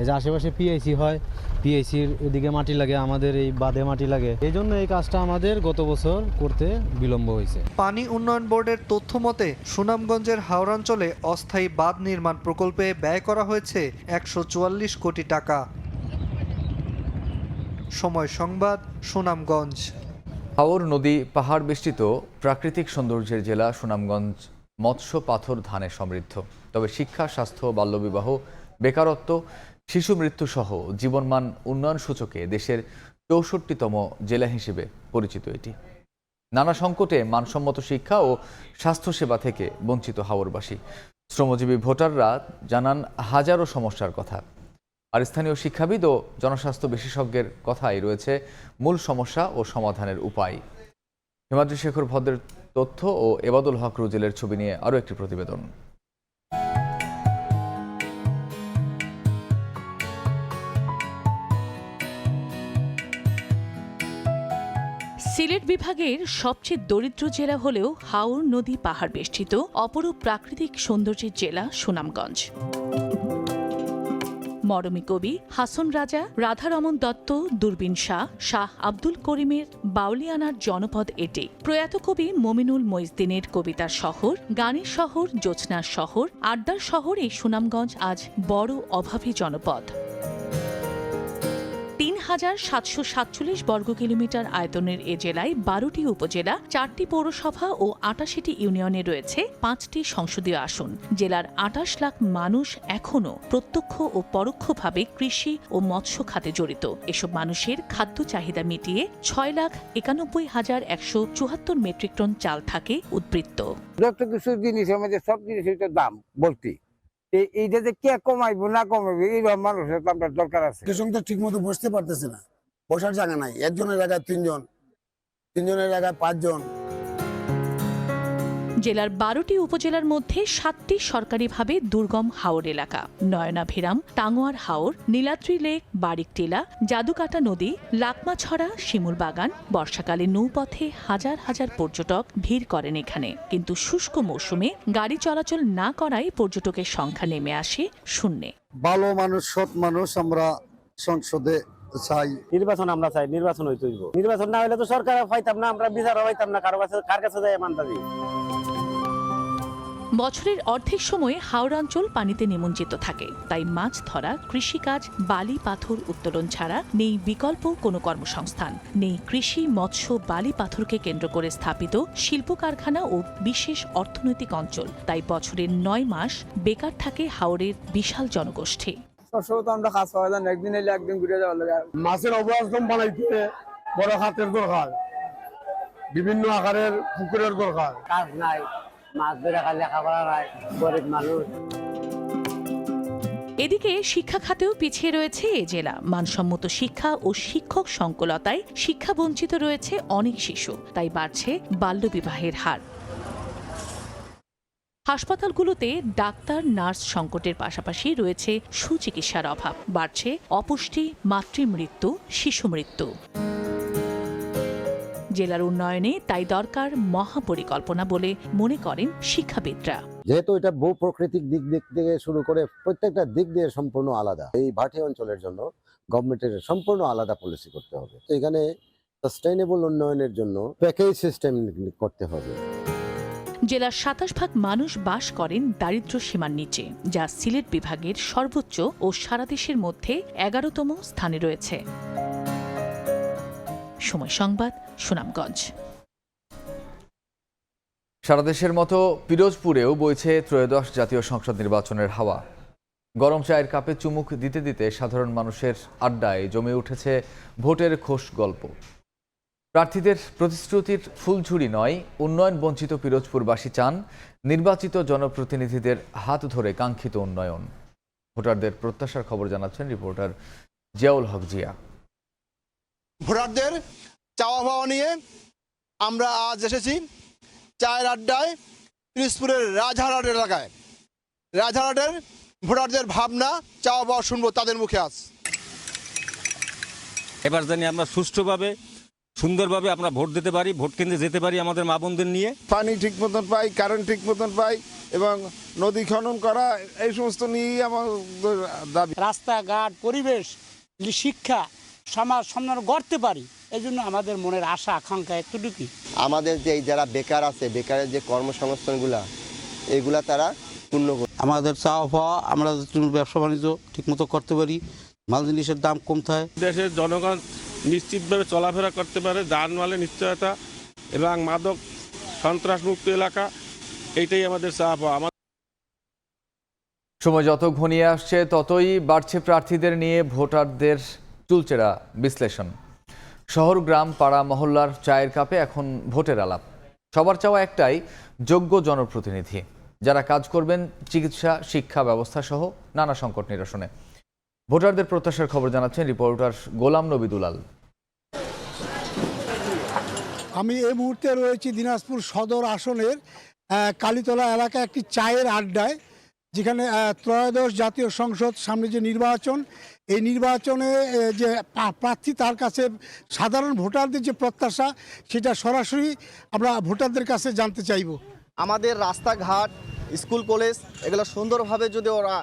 এই যে আশেপাশে পিআইসি হয়, পিআইসির এদিকে মাটি লাগে, আমাদের এই বাঁধে মাটি লাগে, এই জন্য এই কাজটা আমাদের গত বছর করতে বিলম্ব হয়েছে। পানি উন্নয়ন বোর্ডের তথ্য মতে সুনামগঞ্জের হাওড়াঞ্চলে অস্থায়ী বাঁধ নির্মাণ প্রকল্পে ব্যয় করা হয়েছে 144 কোটি টাকা। সময় সংবাদ, সুনামগঞ্জ। হাওর নদী পাহাড় বেষ্টিত প্রাকৃতিক সৌন্দর্যের জেলা সুনামগঞ্জ মৎস্য পাথর ধানে সমৃদ্ধ। তবে শিক্ষা, স্বাস্থ্য, বাল্যবিবাহ, বেকারত্ব, শিশু মৃত্যুসহ জীবনমান উন্নয়ন সূচকে দেশের 64তম জেলা হিসেবে পরিচিত এটি। নানা সংকটে মানসম্মত শিক্ষা ও স্বাস্থ্যসেবা থেকে বঞ্চিত হাওরবাসী। শ্রমজীবী ভোটাররা জানান হাজারো সমস্যার কথা, আর স্থানীয় শিক্ষাবিদ ও জনস্বাস্থ্য বিশেষজ্ঞের কথাই রয়েছে মূল সমস্যা ও সমাধানের উপায়। হিমাদ্রি শেখর ভদ্রের তথ্য ও এবাদুল হক রুজেলের ছবি নিয়ে আরও একটি প্রতিবেদন। সিলেট বিভাগের সবচেয়ে দরিদ্র জেলা হলেও হাওর নদী পাহাড় বেষ্টিত অপরূপ প্রাকৃতিক সৌন্দর্যের জেলা সুনামগঞ্জ। মরমী কবি হাসন রাজা, রাধারমন দত্ত, দূরবীন শাহ, শাহ আব্দুল করিমের বাউলিয়ানার জনপদ এটি। প্রয়াত কবি মমিনুল মইজদিনের কবিতার শহর, গানের শহর, জোছনার শহর, আড্ডার শহর এই সুনামগঞ্জ আজ বড় অভাবী জনপদ। 3,747 বর্গ কিলোমিটার আয়তনের এ জেলায় 12টি উপজেলা, 4টি পৌরসভা ও 88টি ইউনিয়নে রয়েছে 5টি সংসদীয় আসন। জেলার 28 লাখ মানুষ এখনও প্রত্যক্ষ ও পরোক্ষভাবে কৃষি ও মৎস্য খাতে জড়িত। এসব মানুষের খাদ্য চাহিদা মিটিয়ে 6,91,174 মেট্রিক টন চাল থাকে উদ্বৃত্ত। যত কিছু জিনিসের মধ্যে সব জিনিসের দাম বলতি, এইটা যে কে কমাইবো না কমাইবো এইরকম মানুষের তো আমরা দরকার আছে। কৃষক তো ঠিক মতো বসতে পারতেছে না, বসার জায়গা নাই। একজনের জায়গায় 3 জন, 3 জনের জায়গায় 5 জন। জেলার 12টি উপজেলার মধ্যে 7টি সরকারিভাবে দুর্গম হাওর এলাকা। নয়নাভিরাম, টাঙ্গুয়ার হাওর, নীলাদ্রি লেক, বারিকটিলা, জাদুকাটা নদী, লাকমাছড়া, শিমুল বাগান। বর্ষাকালে নৌপথে হাজার হাজার পর্যটক ভিড় করেন এখানে, কিন্তু শুষ্ক মৌসুমে গাড়ি চলাচল না করায় পর্যটকের সংখ্যা নেমে আসে শূন্যে। ভালো মানুষ, সৎ মানুষ আমরা সংসদে চাই। নির্বাচন আমরা চাই, নির্বাচন হইতে হইব। নির্বাচন না হলে তো সরকার পাইতাম না, আমরা বিচার পাইতাম না, কার কাছে যাই মানতা দিই। বছরের অর্ধেক সময় হাওড়াঞ্চল পানিতে নিমজ্জিত থাকে, তাই মাছ ধরা, কৃষিকাজ, বালি পাথর উত্তোলন ছাড়া নেই বিকল্প কোনো কর্মসংস্থান। নেই কৃষি, মৎস্য, বালি পাথরকে কেন্দ্র করে স্থাপিত শিল্প কারখানা ও বিশেষ অর্থনৈতিক অঞ্চল। তাই বছরের 9 মাস বেকার থাকে হাওরের বিশাল জনগোষ্ঠী। আমরা কাজ পাওয়া যান, একদিন এলে একদিন ঘুরে যাওয়ার লাগে। মাছের অবস্থান বানাইতে বড় খাতের দরকার, বিভিন্ন আকারের পুকুরের দরকার। কাজ নাই, মাছ ধরে লেখাপড়া নাই, গরিব মানুষ। এদিকে শিক্ষা খাতেও পিছিয়ে রয়েছে এ জেলা। মানসম্মত শিক্ষা ও শিক্ষক সংকুলতায় শিক্ষা বঞ্চিত রয়েছে অনেক শিশু, তাই বাড়ছে বাল্যবিবাহের হার। হাসপাতালগুলোতে ডাক্তার, নার্স সংকটের পাশাপাশি রয়েছে সুচিকিৎসার অভাব। বাড়ছে অপুষ্টি, মাতৃমৃত্যু, শিশু মৃত্যু। জেলার উন্নয়নে তাই দরকার মহাপরিকল্পনা বলে মনে করেন শিক্ষাবিদরা। যেহেতু এটা ভূ প্রাকৃতিক দিক থেকে শুরু করে প্রত্যেকটা দিক দিয়ে সম্পূর্ণ আলাদা, এই ভাটি অঞ্চলের জন্য গভর্নমেন্টের সম্পূর্ণ আলাদা পলিসি করতে হবে। তো এখানে সাস্টেইনেবল উন্নয়নের জন্য প্যাকেজ সিস্টেম করতে হবে। জেলার 27% মানুষ বাস করেন দারিদ্র্য সীমার নিচে, যা সিলেট বিভাগের সর্বোচ্চ ও সারা দেশের মধ্যে 11তম স্থানে রয়েছে। সময় সংবাদ, সুনামগঞ্জ। সারা দেশের মতো পিরোজপুরেও বইছে ত্রয়োদশ জাতীয় সংসদ নির্বাচনের হাওয়া। গরম চায়ের কাপে চুমুক দিতে দিতে সাধারণ মানুষের আড্ডায় জমে উঠেছে ভোটের খোশ গল্প। প্রার্থীদের প্রতিশ্রুতির ফুলঝুরি নয়, উন্নয়ন বঞ্চিত পিরোজপুরবাসী চান নির্বাচিত জনপ্রতিনিধিদের হাত ধরে কাঙ্ক্ষিত উন্নয়ন। ভোটারদের প্রত্যাশার খবর জানাচ্ছেন রিপোর্টার জিয়াউল হক জিয়া। ভোটারদের চাওয়া পাওয়া নিয়ে আমরা আজ এসেছি চায়ের আড্ডায় পিরোজপুরের রাজহাট এলাকায়। রাজহাটের ভোটারদের ভাবনা, চাওয়া পাওয়া শুনবো তাদের মুখে আজ। এবার জানি আমরা সুষ্ঠুভাবে, সুন্দরভাবে আমরা ভোট দিতে পারি, ভোট কেন্দ্রে যেতে পারি আমাদের মা বোনদের নিয়ে। পানি ঠিক মতন পাই, কারেন্ট ঠিক মতন পাই এবং নদী খনন করা, এই সমস্ত নিয়েই আমাদের দাবি। রাস্তাঘাট, পরিবেশ, শিক্ষা, সমাজ সম্মান গড়তে পারি, এই জন্য আমাদের মনের আশা আকাঙ্ক্ষা এতটুকুই। আমাদের যে যারা বেকার আছে, বেকারের যে কর্মসংস্থানগুলা, এগুলা তারা পূর্ণ করে। আমাদের চাওয়া পাওয়া, আমরা ব্যবসা বাণিজ্য ঠিকমতো করতে পারি, মাল জিনিসের দাম কমতে হয়, দেশের জনগণ নিশ্চিতভাবে চলাফেরা করতে পারে, যানমালের নিশ্চয়তা এবং মাদক সন্ত্রাসমুক্ত এলাকা, এইটাই আমাদের চাওয়া পাওয়া। সময় যত ঘনিয়ে আসছে ততই বাড়ছে প্রার্থীদের নিয়ে ভোটারদের চুলচেরা বিশ্লেষণ। শহর, গ্রাম, পাড়া, মহল্লার চায়ের কাপে এখন ভোটের আলাপ। সবার চাওয়া একটাই, যোগ্য জনপ্রতিনিধি যারা কাজ করবেন চিকিৎসা, শিক্ষা ব্যবস্থা সহ নানা সংকট নিরসনে। ভোটারদের প্রত্যাশার খবর জানাচ্ছেন রিপোর্টার গোলাম নবী দুলাল। আমি এই মুহূর্তে রয়েছি দিনাজপুর সদর আসনের কালীতলা এলাকায় একটি চায়ের আড্ডায়, যেখানে ত্রয়োদশ জাতীয় সংসদ সামনে যে নির্বাচন, এই নির্বাচনে যে প্রার্থী তার কাছে সাধারণ ভোটারদের যে প্রত্যাশা, সেটা সরাসরি আমরা ভোটারদের কাছে জানতে চাইব। আমাদের রাস্তাঘাট, স্কুল, কলেজ এগুলো সুন্দরভাবে যদি ওরা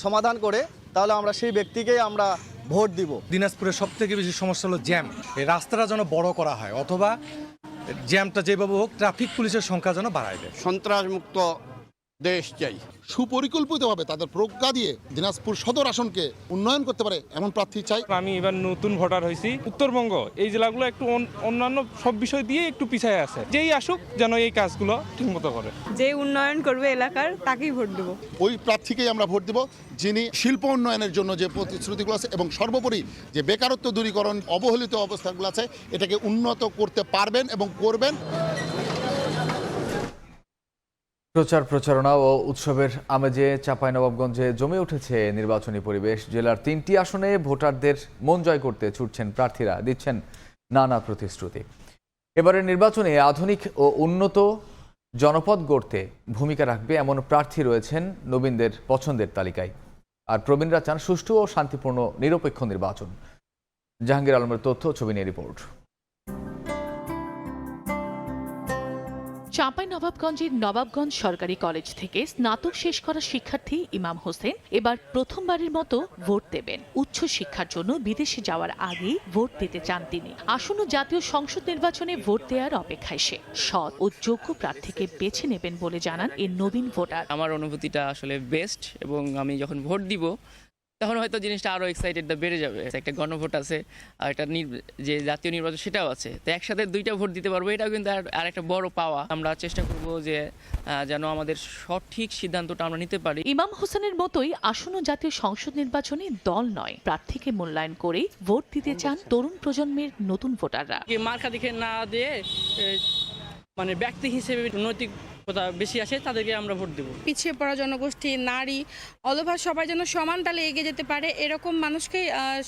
সমাধান করে, তাহলে আমরা সেই ব্যক্তিকেই আমরা ভোট দিব। দিনাজপুরের সবথেকে বেশি সমস্যা হলো জ্যাম। এই রাস্তাটা যেন বড় করা হয়, অথবা জ্যামটা যেভাবে হোক ট্রাফিক পুলিশের সংখ্যা যেন বাড়ায় দেয়। সন্ত্রাসমুক্ত দেশ চাই। সুপরিকল্পিতভাবে তাদের প্রজ্ঞা দিয়ে দিনাজপুর সদর আসনকে উন্নয়ন করতে পারে এমন প্রার্থী চাই। আমি এবার নতুন ভোটার হয়েছি। উত্তরবঙ্গ এই জেলাগুলো একটু অন্যান্য সব বিষয় দিয়ে একটু পিছিয়ে আছে, যেই আসুক যেন এই কাজগুলো ঠিকমতো করে। যে উন্নয়ন করবে এলাকার তাকেই ভোট দেব। ওই প্রার্থীকেই আমরা ভোট দেব যিনি শিল্প উন্নয়নের জন্য যে প্রতিশ্রুতিগুলো আছে এবং সর্বোপরি যে বেকারত্ব দূরীকরণ, অবহেলিত অবস্থাগুলো আছে, এটাকে উন্নত করতে পারবেন এবং করবেন। প্রচার প্রচারণা ও উৎসবের আমেজে চাঁপাইনবাবগঞ্জে জমে উঠেছে নির্বাচনী পরিবেশ। জেলার 3টি আসনে ভোটারদের মন জয় করতে ছুটছেন প্রার্থীরা, দিচ্ছেন নানা প্রতিশ্রুতি। এবারের নির্বাচনে আধুনিক ও উন্নত জনপদ গড়তে ভূমিকা রাখবে এমন প্রার্থী রয়েছেন নবীনদের পছন্দের তালিকায়। আর প্রবীণরা চান সুষ্ঠু ও শান্তিপূর্ণ নিরপেক্ষ নির্বাচন। জাহাঙ্গীর আলমের তথ্য, ছবি নিয়ে রিপোর্ট। চাঁপাইনবাবগঞ্জের নবাবগঞ্জ সরকারি কলেজ থেকে স্নাতক শেষ করা শিক্ষার্থী ইমাম হোসেন এবার প্রথমবারের মতো ভোট দেবেন। উচ্চ শিক্ষার জন্য বিদেশে যাওয়ার আগেই ভোট দিতে চান তিনি। আসন্ন জাতীয় সংসদ নির্বাচনে ভোট দেওয়ার অপেক্ষায় সে সৎ ও যোগ্য প্রার্থীকে বেছে নেবেন বলে জানান এই নবীন ভোটার। আমার অনুভূতিটা আসলে বেস্ট, এবং আমি যখন ভোট দিব তখন হয়তো জিনিসটা আরো এক্সাইটেড বেড়ে যাবে। একটা গণভোট আছে আর একটা যে জাতীয় নির্বাচন সেটাও আছে, তো একসাথে দুইটা ভোট দিতে পারবো, এটাও কিন্তু আর একটা বড় পাওয়া। আমরা চেষ্টা করব যে যেন আমাদের সঠিক সিদ্ধান্তটা আমরা নিতে পারি। ইমাম হোসেনের মতোই আসন্ন জাতীয় সংসদ নির্বাচনে দল নয়, প্রার্থীকে মূল্যায়ন করে ভোট দিতে চান তরুণ প্রজন্মের নতুন ভোটাররা। মার্কা দেখে না দিয়ে মানে ব্যক্তি হিসেবে নৈতিক বেশি আসে তাদেরকে আমরা ভোট দেব। পিছিয়ে পড়া জনগোষ্ঠী, নারী, অলভার সবাই যেন সমান তালে এগিয়ে যেতে পারে, এরকম মানুষকে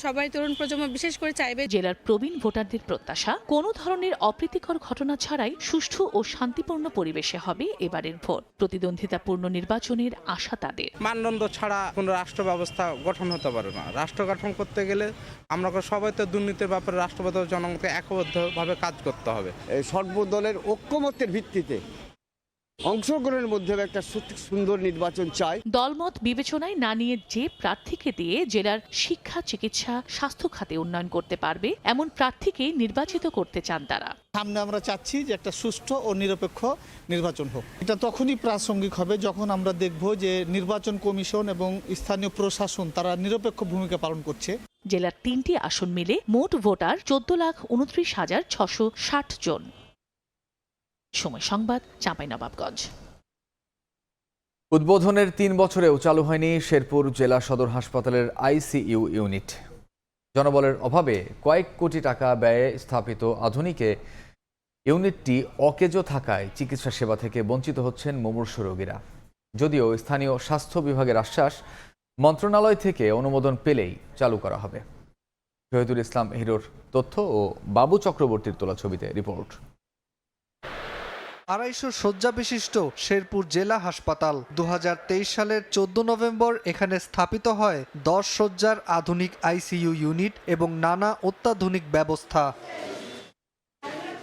সবাই তরুণ প্রজন্ম বিশেষ করে চাইবে। জেলার প্রবীণ ভোটারদের প্রত্যাশা, কোনো ধরনের অপ্রীতিকর ঘটনা ছাড়াই সুষ্ঠু ও শান্তিপূর্ণ পরিবেশে হবে এবারের ভোট। প্রতিদ্বন্দ্বিতাপূর্ণ নির্বাচনের আশা তাদের। মানদণ্ড ছাড়া কোনো রাষ্ট্র ব্যবস্থা গঠন হতে পারে না। রাষ্ট্র গঠন করতে গেলে আমরা সবাই তো দুর্নীতির ব্যাপারে রাষ্ট্রপতি জনগণকে একবদ্ধভাবে কাজ করতে হবে। এই সর্বদলের ঐক্যমত্যের ভিত্তিতে অংশগ্রহণের মধ্যে একটা সুন্দর নির্বাচন চাই। দলমত বিবেচনায় না নিয়ে যে প্রার্থীকে দিয়ে জেলার শিক্ষা, চিকিৎসা, স্বাস্থ্য খাতে উন্নয়ন করতে পারবে এমন প্রার্থীকে নির্বাচিত করতে চান তারা। সামনে আমরা চাচ্ছি যে একটা সুষ্ঠু ও নিরপেক্ষ নির্বাচন হোক। এটা তখনই প্রাসঙ্গিক হবে যখন আমরা দেখব যে নির্বাচন কমিশন এবং স্থানীয় প্রশাসন তারা নিরপেক্ষ ভূমিকা পালন করছে। জেলার 3টি আসন মিলে মোট ভোটার 14,29,660 জন। সময় সংবাদ, চাঁপাইনবাবগঞ্জ। উদ্বোধনের 3 বছরেও চালু হয়নি শেরপুর জেলা সদর হাসপাতালের আইসিইউ ইউনিট। জনবলের অভাবে কয়েক কোটি টাকা ব্যয়ে স্থাপিত আধুনিক ইউনিটটি অকেজো থাকায় চিকিৎসা সেবা থেকে বঞ্চিত হচ্ছেন মুমূর্ষু রোগীরা। যদিও স্থানীয় স্বাস্থ্য বিভাগের আশ্বাস, মন্ত্রণালয় থেকে অনুমোদন পেলেই চালু করা হবে। শহীদুল ইসলাম হিরোর তথ্য ও বাবু চক্রবর্তীর তোলা ছবিতে রিপোর্ট। 250 শয্যা বিশিষ্ট শেরপুর জেলা হাসপাতাল 2023 সালের 14 নভেম্বর এখানে স্থাপিত হয় 10 শয্যার আধুনিক আইসিইউ ইউনিট এবং নানা অত্যাধুনিক ব্যবস্থা।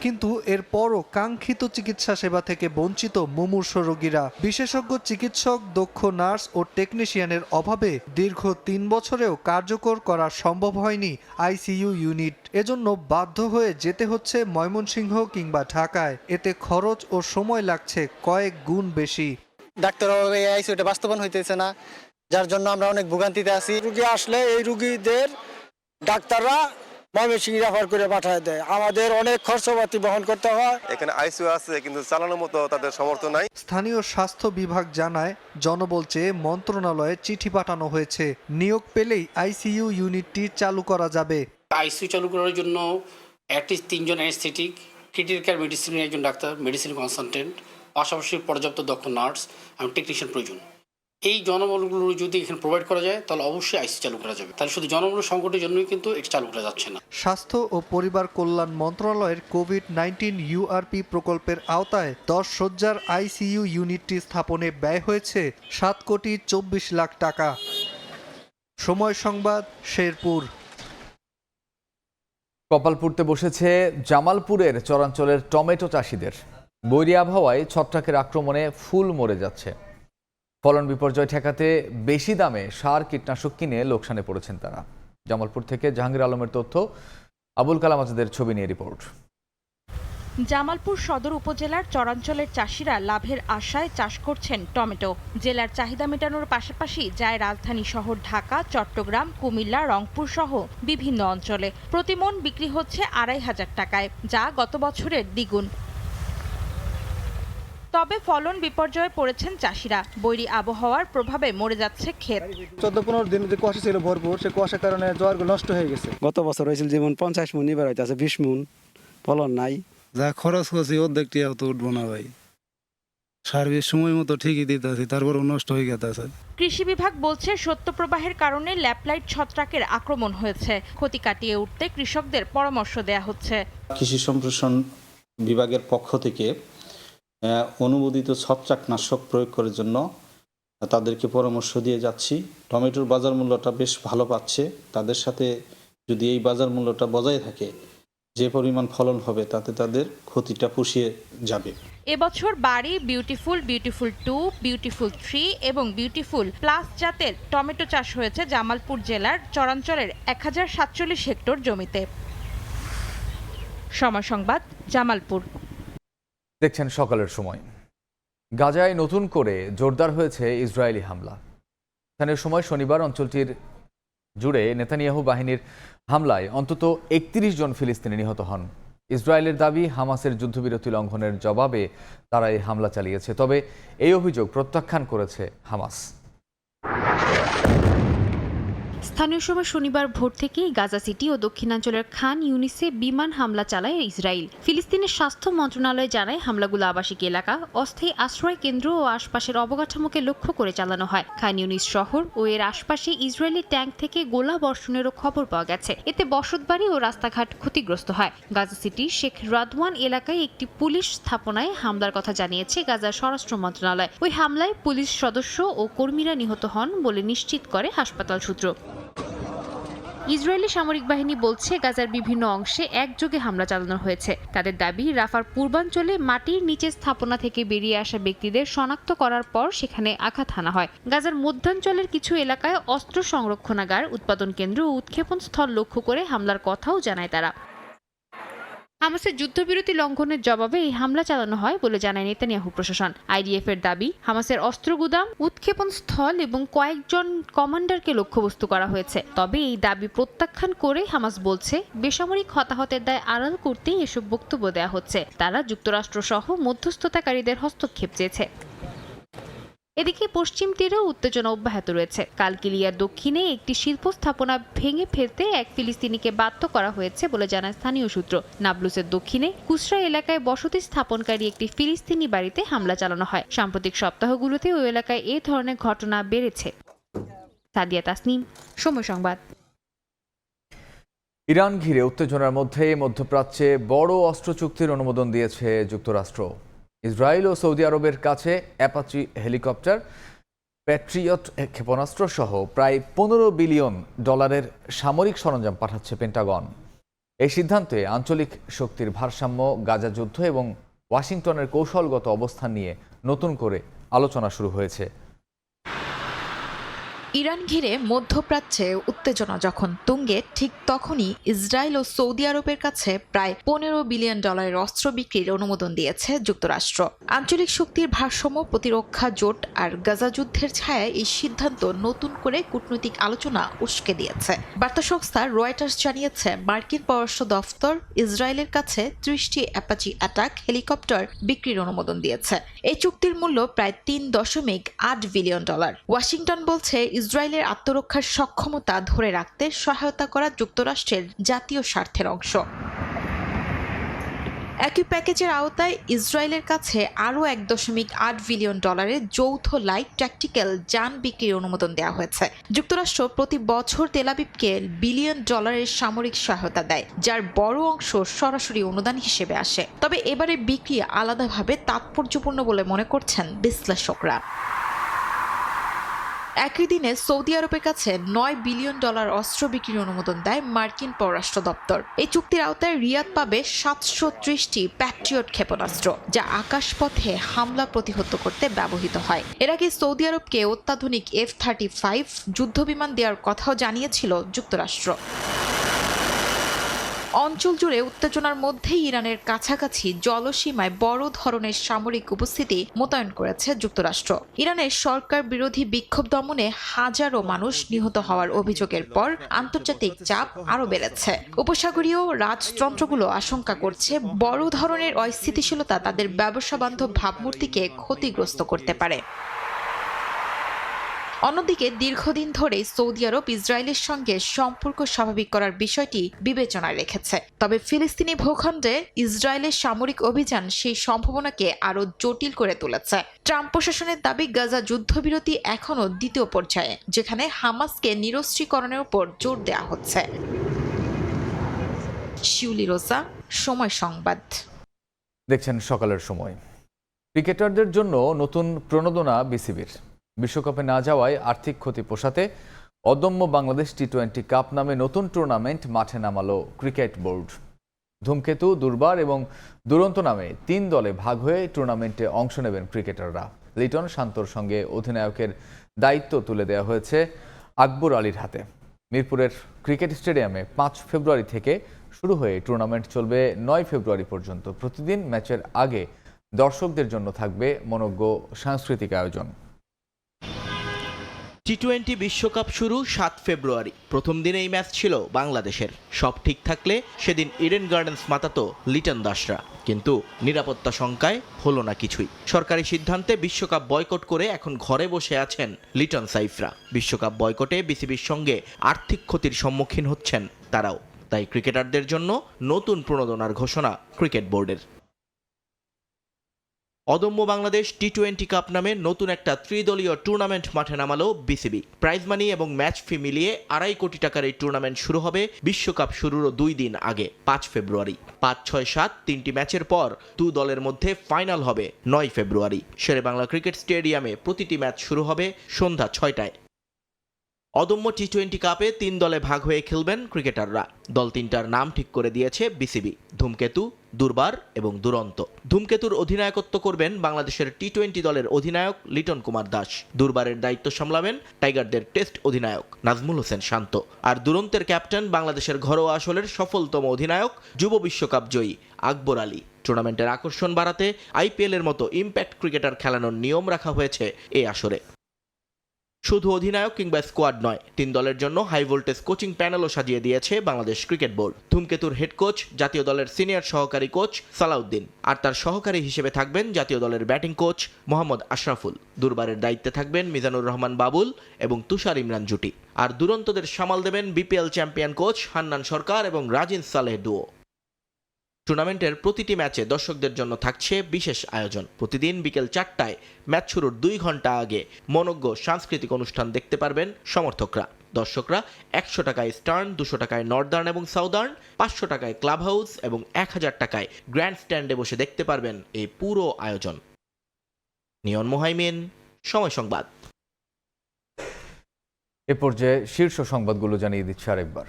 কিন্তু এরপরও কাঙ্ক্ষিত চিকিৎসা সেবা থেকে বঞ্চিত মুমূর্ষু রোগীরা। বিশেষজ্ঞ চিকিৎসক, দক্ষ নার্স ও টেকনিশিয়ানের অভাবে দীর্ঘ 3 বছরেও কার্যকর করা সম্ভব হয়নি আইসিইউ ইউনিট। এজন্য বাধ্য হয়ে যেতে হচ্ছে ময়মনসিংহ কিংবা ঢাকায়। এতে খরচ ও সময় লাগছে কয়েক গুণ বেশি। ডাক্তার এই আইসিইউটা বাস্তবায়ন হইতেছে না, যার জন্য আমরা অনেক ভোগান্তিতে আছি। রুগী আসলে এই রুগীদের ডাক্তাররা ময়মনসিংহ রেফার করে পাঠায় দেয়, আমাদের অনেক খরচপাতি বহন করতে হয়। এখানে আইসিইউ আছে কিন্তু চালানোর মতো তাদের সামর্থ্য নাই। স্থানীয় স্বাস্থ্য বিভাগ জানায়, জনবল চেয়ে মন্ত্রণালয়ে চিঠি পাঠানো হয়েছে। নিয়োগ পেলেই আইসিইউ ইউনিটটি চালু করা যাবে। আইসিইউ চালু করার জন্য অ্যাটলিস্ট 3 জন অ্যানেস্থেটিক, ক্রিটিক্যাল মেডিসিনের একজন ডাক্তার, মেডিসিন কনসালটেন্ট, পাশাপাশি পর্যাপ্ত দক্ষ নার্স এবং টেকনিশিয়ান প্রয়োজন। এই জনবলগুলো যদি এখানে প্রোভাইড করা যায় তাহলে অবশ্যই আইসিইউ চালু করা যাবে। তাহলে শুধু জনবল সংকটের জন্যই কিন্তু এটা চালু করা যাচ্ছে না। স্বাস্থ্য ও পরিবার কল্যাণ মন্ত্রণালয়ের কোভিড-19 ইউআরপি প্রকল্পের আওতায় 10 শয্যার আইসিইউ ইউনিটটি স্থাপনে ব্যয় হয়েছে 7,24,00,000 টাকা। সময় সংবাদ, শেরপুর। কপাল পুড়তে বসেছে জামালপুরের চরাঞ্চলের টমেটো চাষিদের। বৈরী আবহাওয়ায় ছত্রাকের আক্রমণে ফুল মরে যাচ্ছে। ফলন বিপর্যয় ঠেকাতে বেশি দামে সার, কীটনাশক কিনে লোকসানে পড়েছেন তারা। জামালপুর থেকে জাহাঙ্গীর আলমের তথ্য, আবুল কালাম আজাদের ছবি নিয়ে রিপোর্ট। জামালপুর সদর উপজেলার চরাঞ্চলের চাষিরা লাভের আশায় চাষ করছেন টমেটো। জেলার চাহিদা মেটানোর পাশাপাশি যায় রাজধানী শহর ঢাকা, চট্টগ্রাম, কুমিল্লা, রংপুর সহ বিভিন্ন অঞ্চলে। প্রতিমন বিক্রি হচ্ছে ২৫০০ টাকায়, যা গত বছরের দ্বিগুণ। তবে ফলন বিপর্যয়ে পড়েছেন চাষিরা। বৈরী আবহাওয়ার প্রভাবে মরে যাচ্ছে ক্ষেত। 14-15 দিন যে কুয়াশা ছিল ভরপুর, সে কুয়াশার কারণে জোয়ারগুলো নষ্ট হয়ে গেছে। গত বছর হয়েছিল যেমন 50 মণ, এবার হইতেছে 20 মণ, ফলন নাই। যা খরচ করছি অর্ধেকটি তো উঠবো না ভাই, সার্ভিস সময় মতো ঠিকই দিতে আছি, তারপর নষ্ট হয়ে গেছে। কৃষি বিভাগ বলছে শৈত্যপ্রবাহের কারণে ল্যাপলাইট ছত্রাকের আক্রমণ হয়েছে। ক্ষতি কাটিয়ে উঠতে কৃষকদের পরামর্শ দেয়া হচ্ছে। কৃষি সম্প্রসারণ বিভাগের পক্ষ থেকে অনুমোদিত ছত্রাকনাশক প্রয়োগ করার জন্য তাদেরকে পরামর্শ দিয়ে যাচ্ছি। টমেটোর বাজার মূল্যটা বেশ ভালো পাচ্ছে। তাদের সাথে যদি এই বাজার মূল্যটা বজায় থাকে, যে পরিমাণ ফলন হবে তাতে তাদের ক্ষতিটা পুষিয়ে যাবে। এবছর বাড়ি, বিউটিফুল, বিউটিফুল 2, বিউটিফুল 3 এবং বিউটিফুল প্লাস জাতের টমেটো চাষ হয়েছে জামালপুর জেলার চরাঞ্চলের 1047 হেক্টর জমিতে। সময় সংবাদ, জামালপুর। দেখছেন সকালের সময়। গাজায় নতুন করে জোরদার হয়েছে ইসরায়েলি হামলা। স্থানীয় সময় শনিবার অঞ্চলটির জুড়ে নেতানিয়াহু বাহিনীর হামলায় অন্তত 31 জন ফিলিস্তিনি নিহত হন। ইসরায়েলের দাবি, হামাসের যুদ্ধবিরতি লঙ্ঘনের জবাবে তারা এই হামলা চালিয়েছে। তবে এই অভিযোগ প্রত্যাখ্যান করেছে হামাস। স্থানীয় সময় শনিবার ভোর থেকেই গাজা সিটি ও দক্ষিণাঞ্চলের খান ইউনিসে বিমান হামলা চালায় ইসরায়েল। ফিলিস্তিনের স্বাস্থ্য মন্ত্রণালয় জানায়, হামলাগুলো আবাসিক এলাকা, অস্থায়ী আশ্রয় কেন্দ্র ও আশপাশের অবকাঠামোকে লক্ষ্য করে চালানো হয়। খান ইউনিস শহর ও এর আশপাশে ইসরায়েলি ট্যাঙ্ক থেকে গোলা বর্ষণেরও খবর পাওয়া গেছে। এতে বসতবাড়ি ও রাস্তাঘাট ক্ষতিগ্রস্ত হয়। গাজা সিটির শেখ রাদওয়ান এলাকায় একটি পুলিশ স্থাপনায় হামলার কথা জানিয়েছে গাজার স্বরাষ্ট্র মন্ত্রণালয়। ওই হামলায় পুলিশ সদস্য ও কর্মীরা নিহত হন বলে নিশ্চিত করে হাসপাতাল সূত্র। ইসরায়েলি সামরিক বাহিনী বলছে, গাজার বিভিন্ন অংশে একযোগে হামলা চালানো হয়েছে। তাদের দাবি, রাফার পূর্বাঞ্চলে মাটির নিচে স্থাপনা থেকে বেরিয়ে আসা ব্যক্তিদের শনাক্ত করার পর সেখানে আঘাত হানা হয়। গাজার মধ্যাঞ্চলের কিছু এলাকায় অস্ত্র সংরক্ষণাগার, উৎপাদন কেন্দ্র ও উৎক্ষেপণ স্থল লক্ষ্য করে হামলার কথাও জানায় তারা। হামাসের যুদ্ধবিরতি লঙ্ঘনের জবাবে এই হামলা চালানো হয় বলে জানায় নেতানিয়াহু প্রশাসন। আইডিএফ এর দাবি, হামাসের অস্ত্র গুদাম, উৎক্ষেপণ স্থল এবং কয়েকজন কমান্ডারকে লক্ষ্যবস্তু করা হয়েছে। তবে এই দাবি প্রত্যাখ্যান করে হামাস বলছে, বেসামরিক হতাহতের দায় আড়াল করতেই এসব বক্তব্য দেওয়া হচ্ছে। তারা যুক্তরাষ্ট্র সহ মধ্যস্থতাকারীদের হস্তক্ষেপ চেয়েছে। এদিকে পশ্চিম তীরেও উত্তেজনা অব্যাহত রয়েছে। কালকিলিয়ার দক্ষিণে একটি শিল্প স্থাপনা ভেঙে ফেলতে এক ফিলিস্তিনিকে বাধ্য করা হয়েছে বলে জানায় স্থানীয় সূত্র। নাবলুসের দক্ষিণে কুসরা এলাকায় বসতি স্থাপনকারী একটি ফিলিস্তিনি বাড়িতে হামলা চালানো হয়। সাম্প্রতিক সপ্তাহগুলোতে ওই এলাকায় এই ধরনের ঘটনা বেড়েছে। সাদিয়া তাসনিম, সময় সংবাদ। ইরান ঘিরে উত্তেজনার মধ্যে মধ্যপ্রাচ্যে বড় অস্ত্র চুক্তির অনুমোদন দিয়েছে যুক্তরাষ্ট্র। ইসরায়েল ও সৌদি আরবের কাছে অ্যাপাচি হেলিকপ্টার, প্যাট্রিয়ট ক্ষেপণাস্ত্র সহ প্রায় $15 বিলিয়ন সামরিক সরঞ্জাম পাঠাচ্ছে পেন্টাগন। এই সিদ্ধান্তে আঞ্চলিক শক্তির ভারসাম্য, গাজা যুদ্ধ এবং ওয়াশিংটনের কৌশলগত অবস্থান নিয়ে নতুন করে আলোচনা শুরু হয়েছে। ইরান ঘিরে মধ্যপ্রাচ্যে উত্তেজনা যখন তুঙ্গে, ঠিক তখনই ইসরায়েল ও সৌদি আরবের কাছে প্রায় $15 বিলিয়ন অস্ত্র বিক্রির অনুমোদন দিয়েছে যুক্তরাষ্ট্র। আঞ্চলিক শক্তির ভারসাম্য, প্রতিরক্ষা জোট আর গাজা যুদ্ধের ছায়ায় এই সিদ্ধান্ত নতুন করে কূটনৈতিক আলোচনা উস্কে দিয়েছে। বার্তা সংস্থা রয়টার্স জানিয়েছে, মার্কিন পররাষ্ট্র দফতর ইসরায়েলের কাছে 30টি অ্যাপাচি অ্যাটাক হেলিকপ্টার বিক্রির অনুমোদন দিয়েছে। এই চুক্তির মূল্য প্রায় $3.8 বিলিয়ন। ওয়াশিংটন বলছে, ইসরায়েলের আত্মরক্ষার সক্ষমতা ধরে রাখতে সহায়তা করা যুক্তরাষ্ট্রের জাতীয় স্বার্থের অংশ। একই প্যাকেজের আওতায় ইসরায়েলের কাছে আরও $1.8 বিলিয়ন যৌথ লাইট ট্যাকটিক্যাল যান বিক্রির অনুমোদন দেওয়া হয়েছে। যুক্তরাষ্ট্র প্রতি বছর তেল আবিবকে $1 বিলিয়ন সামরিক সহায়তা দেয়, যার বড় অংশ সরাসরি অনুদান হিসেবে আসে। তবে এবারে বিক্রি আলাদাভাবে তাৎপর্যপূর্ণ বলে মনে করছেন বিশ্লেষকরা। একই দিনে সৌদি আরবের কাছে $9 বিলিয়ন অস্ত্র বিক্রির অনুমোদন দেয় মার্কিন পররাষ্ট্র দপ্তর। এই চুক্তির আওতায় রিয়াদ পাবে 730টি প্যাট্রিয়ট ক্ষেপণাস্ত্র, যা আকাশপথে হামলা প্রতিহত করতে ব্যবহৃত হয়। এর আগে সৌদি আরবকে অত্যাধুনিক F-35 যুদ্ধবিমান দেওয়ার কথাও জানিয়েছিল যুক্তরাষ্ট্র। অঞ্চল জুড়ে উত্তেজনার মধ্যেই ইরানের কাছাকাছি জলসীমায় বড় ধরনের সামরিক উপস্থিতি মোতায়েন করেছে যুক্তরাষ্ট্র। ইরানের সরকার বিরোধী বিক্ষোভ দমনে হাজারো মানুষ নিহত হওয়ার অভিযোগের পর আন্তর্জাতিক চাপ আরও বেড়েছে। উপসাগরীয় রাজতন্ত্রগুলো আশঙ্কা করছে বড় ধরনের অস্থিতিশীলতা তাদের ব্যবসা বান্ধব ভাবমূর্তিকে ক্ষতিগ্রস্ত করতে পারে। অন্যদিকে দীর্ঘদিন ধরে সৌদি আরব ইসরায়েলের সঙ্গে সম্পর্ক স্বাভাবিক করার বিষয়টি বিবেচনায় রেখেছে। তবে ফিলিস্তিনি ভূখণ্ডে ইসরায়েলের সামরিক অভিযান সেই সম্ভাবনাকে আরও জটিল করে তুলেছে। ট্রাম্প প্রশাসনের দাবি গাজা যুদ্ধবিরতি এখনও দ্বিতীয় পর্যায়ে, যেখানে হামাসকে নিরস্ত্রীকরণের উপর জোর দেওয়া হচ্ছে। শিউলি রোজা, সময় সংবাদ। দেখছেন সকালের সময়। ক্রিকেটারদের জন্য নতুন প্রণোদনা বিসিবির। বিশ্বকাপে না যাওয়ায় আর্থিক ক্ষতি পোষাতে অদম্য বাংলাদেশ টি-20 কাপ নামে নতুন টুর্নামেন্ট মাঠে নামালো ক্রিকেট বোর্ড। ধূমকেতু, দুর্বার এবং দুরন্ত নামে 3 দলে ভাগ হয়ে টুর্নামেন্টে অংশ নেবেন ক্রিকেটাররা। লিটন শান্তর সঙ্গে অধিনায়কের দায়িত্ব তুলে দেওয়া হয়েছে আকবর আলীর হাতে। মিরপুরের ক্রিকেট স্টেডিয়ামে 5 ফেব্রুয়ারি থেকে শুরু হয়ে টুর্নামেন্ট চলবে 9 ফেব্রুয়ারি পর্যন্ত। প্রতিদিন ম্যাচের আগে দর্শকদের জন্য থাকবে মনোজ্ঞ সাংস্কৃতিক আয়োজন। টি-20 বিশ্বকাপ শুরু 7 ফেব্রুয়ারি। প্রথম দিন এই ম্যাচ ছিল বাংলাদেশের। সব ঠিক থাকলে সেদিন ইডেন গার্ডেন্স মাতাতো লিটন দাসরা, কিন্তু নিরাপত্তা শঙ্কায় হলো না কিছুই। সরকারি সিদ্ধান্তে বিশ্বকাপ বয়কট করে এখন ঘরে বসে আছেন লিটন সাইফরা। বিশ্বকাপ বয়কটে বিসিবির সঙ্গে আর্থিক ক্ষতির সম্মুখীন হচ্ছেন তারাও। তাই ক্রিকেটারদের জন্য নতুন প্রণোদনার ঘোষণা ক্রিকেট বোর্ডের। অদম্য বাংলাদেশ টি-20 কাপ নামে নতুন একটা ত্রিদলীয় টুর্নামেন্ট মাঠে নামালো বিসিবি। প্রাইজ মানি এবং ম্যাচ ফি মিলিয়ে 2.5 কোটি টাকার এই টুর্নামেন্ট শুরু হবে বিশ্বকাপ শুরুরও 2 দিন আগে, 5 ফেব্রুয়ারি। 5, 6, 7 3টি ম্যাচের পর 2 দলের মধ্যে ফাইনাল হবে 9 ফেব্রুয়ারি। শেরেবাংলা ক্রিকেট স্টেডিয়ামে প্রতিটি ম্যাচ শুরু হবে সন্ধ্যা 6টায়। অদম্য টি-20 কাপে 3 দলে ভাগ হয়ে খেলবেন ক্রিকেটাররা। দল 3টার নাম ঠিক করে দিয়েছে বিসিবি: ধূমকেতু, দুর্বার এবং দুরন্ত। ধূমকেতুর অধিনায়কত্ব করবেন বাংলাদেশের টি-20 দলের অধিনায়ক লিটন কুমার দাস। দুর্বারের দায়িত্ব সামলাবেন টাইগারদের টেস্ট অধিনায়ক নাজমুল হোসেন শান্ত। আর দুরন্তের ক্যাপ্টেন বাংলাদেশের ঘরোয়া আসরের সফলতম অধিনায়ক যুব বিশ্বকাপ জয়ী আকবর আলী। টুর্নামেন্টের আকর্ষণ বাড়াতে আইপিএলের মতো ইম্প্যাক্ট ক্রিকেটার খেলানোর নিয়ম রাখা হয়েছে এই আসরে। শুধু অধিনায়ক কিংবা স্কোয়াড নয়, 3 দলের জন্য হাই ভোল্টেজ কোচিং প্যানেলও সাজিয়ে দিয়েছে বাংলাদেশ ক্রিকেট বোর্ড। ধূমকেতুর হেড কোচ জাতীয় দলের সিনিয়র সহকারী কোচ সালাউদ্দিন, আর তার সহকারী হিসেবে থাকবেন জাতীয় দলের ব্যাটিং কোচ মোহাম্মদ আশরাফুল। দুর্বারের দায়িত্বে থাকবেন মিজানুর রহমান বাবুল এবং তুষার ইমরান জুটি। আর দুরন্তদের সামাল দেবেন বিপিএল চ্যাম্পিয়ন কোচ হান্নান সরকার এবং রাজিন সালেহ ডুও। টুর্নামেন্টের প্রতিটি ম্যাচে দর্শকদের জন্য থাকছে বিশেষ আয়োজন। প্রতিদিন বিকেল 4টায় ম্যাচ শুরুর 2 ঘন্টা আগে মনোজ্ঞ সাংস্কৃতিক অনুষ্ঠান দেখতে পারবেন সমর্থকরা। দর্শকরা 100 টাকায় স্টার্ন, 200 টাকায় নর্দার্ন এবং সাউদার্ন, 500 টাকায় ক্লাব হাউস এবং 1000 টাকায় গ্র্যান্ড স্ট্যান্ডে বসে দেখতে পারবেন এই পুরো আয়োজন। নিয়ন মোহাইমিন, সময় সংবাদ। এ পর্যায়ে শীর্ষ সংবাদগুলো জানিয়ে দিচ্ছে আরেকবার।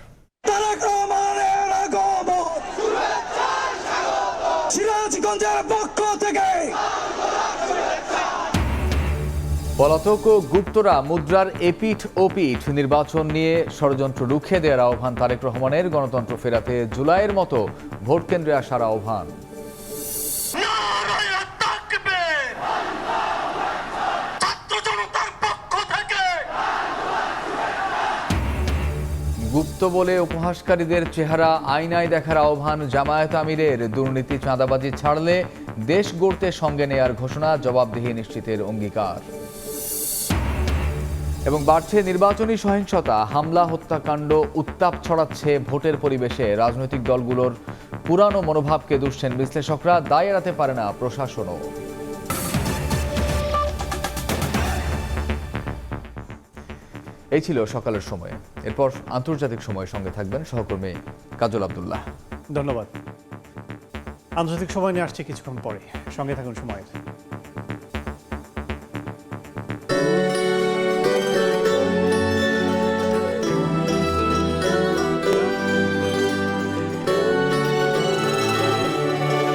পলাতক ও গুপ্তরা মুদ্রার এপিঠ ওপিঠ নির্বাচন নিয়ে ষড়যন্ত্র রুখে দেওয়ার আহ্বান তারেক রহমানের। গণতন্ত্র ফেরাতে জুলাইয়ের মতো ভোট কেন্দ্রে আসার আহ্বান। গুপ্ত বলে উপহাসকারীদের চেহারা আয়নায় দেখার আহ্বান জামায়াত আমিরের। দুর্নীতি চাঁদাবাজি ছাড়লে দেশ গড়তে সঙ্গে নেয়ার ঘোষণা, জবাবদিহি নিশ্চিতের অঙ্গীকার। এবং বাড়ছে নির্বাচনী সহিংসতা, হামলা, হত্যাকাণ্ড, উত্তাপ ছড়াচ্ছে ভোটের পরিবেশে। রাজনৈতিক দলগুলোর পুরানো মনোভাবকে দুষছেন বিশ্লেষকরা, দায় এড়াতে পারে না প্রশাসনও। এই ছিল সকালের সময়। এরপর আন্তর্জাতিক সময়ের সঙ্গে থাকবেন সহকর্মী কাজল আব্দুল্লাহ। ধন্যবাদ। আন্তর্জাতিক সময় নিয়ে আসছে কিছুক্ষণ পরে, সঙ্গে থাকুন সময়ের।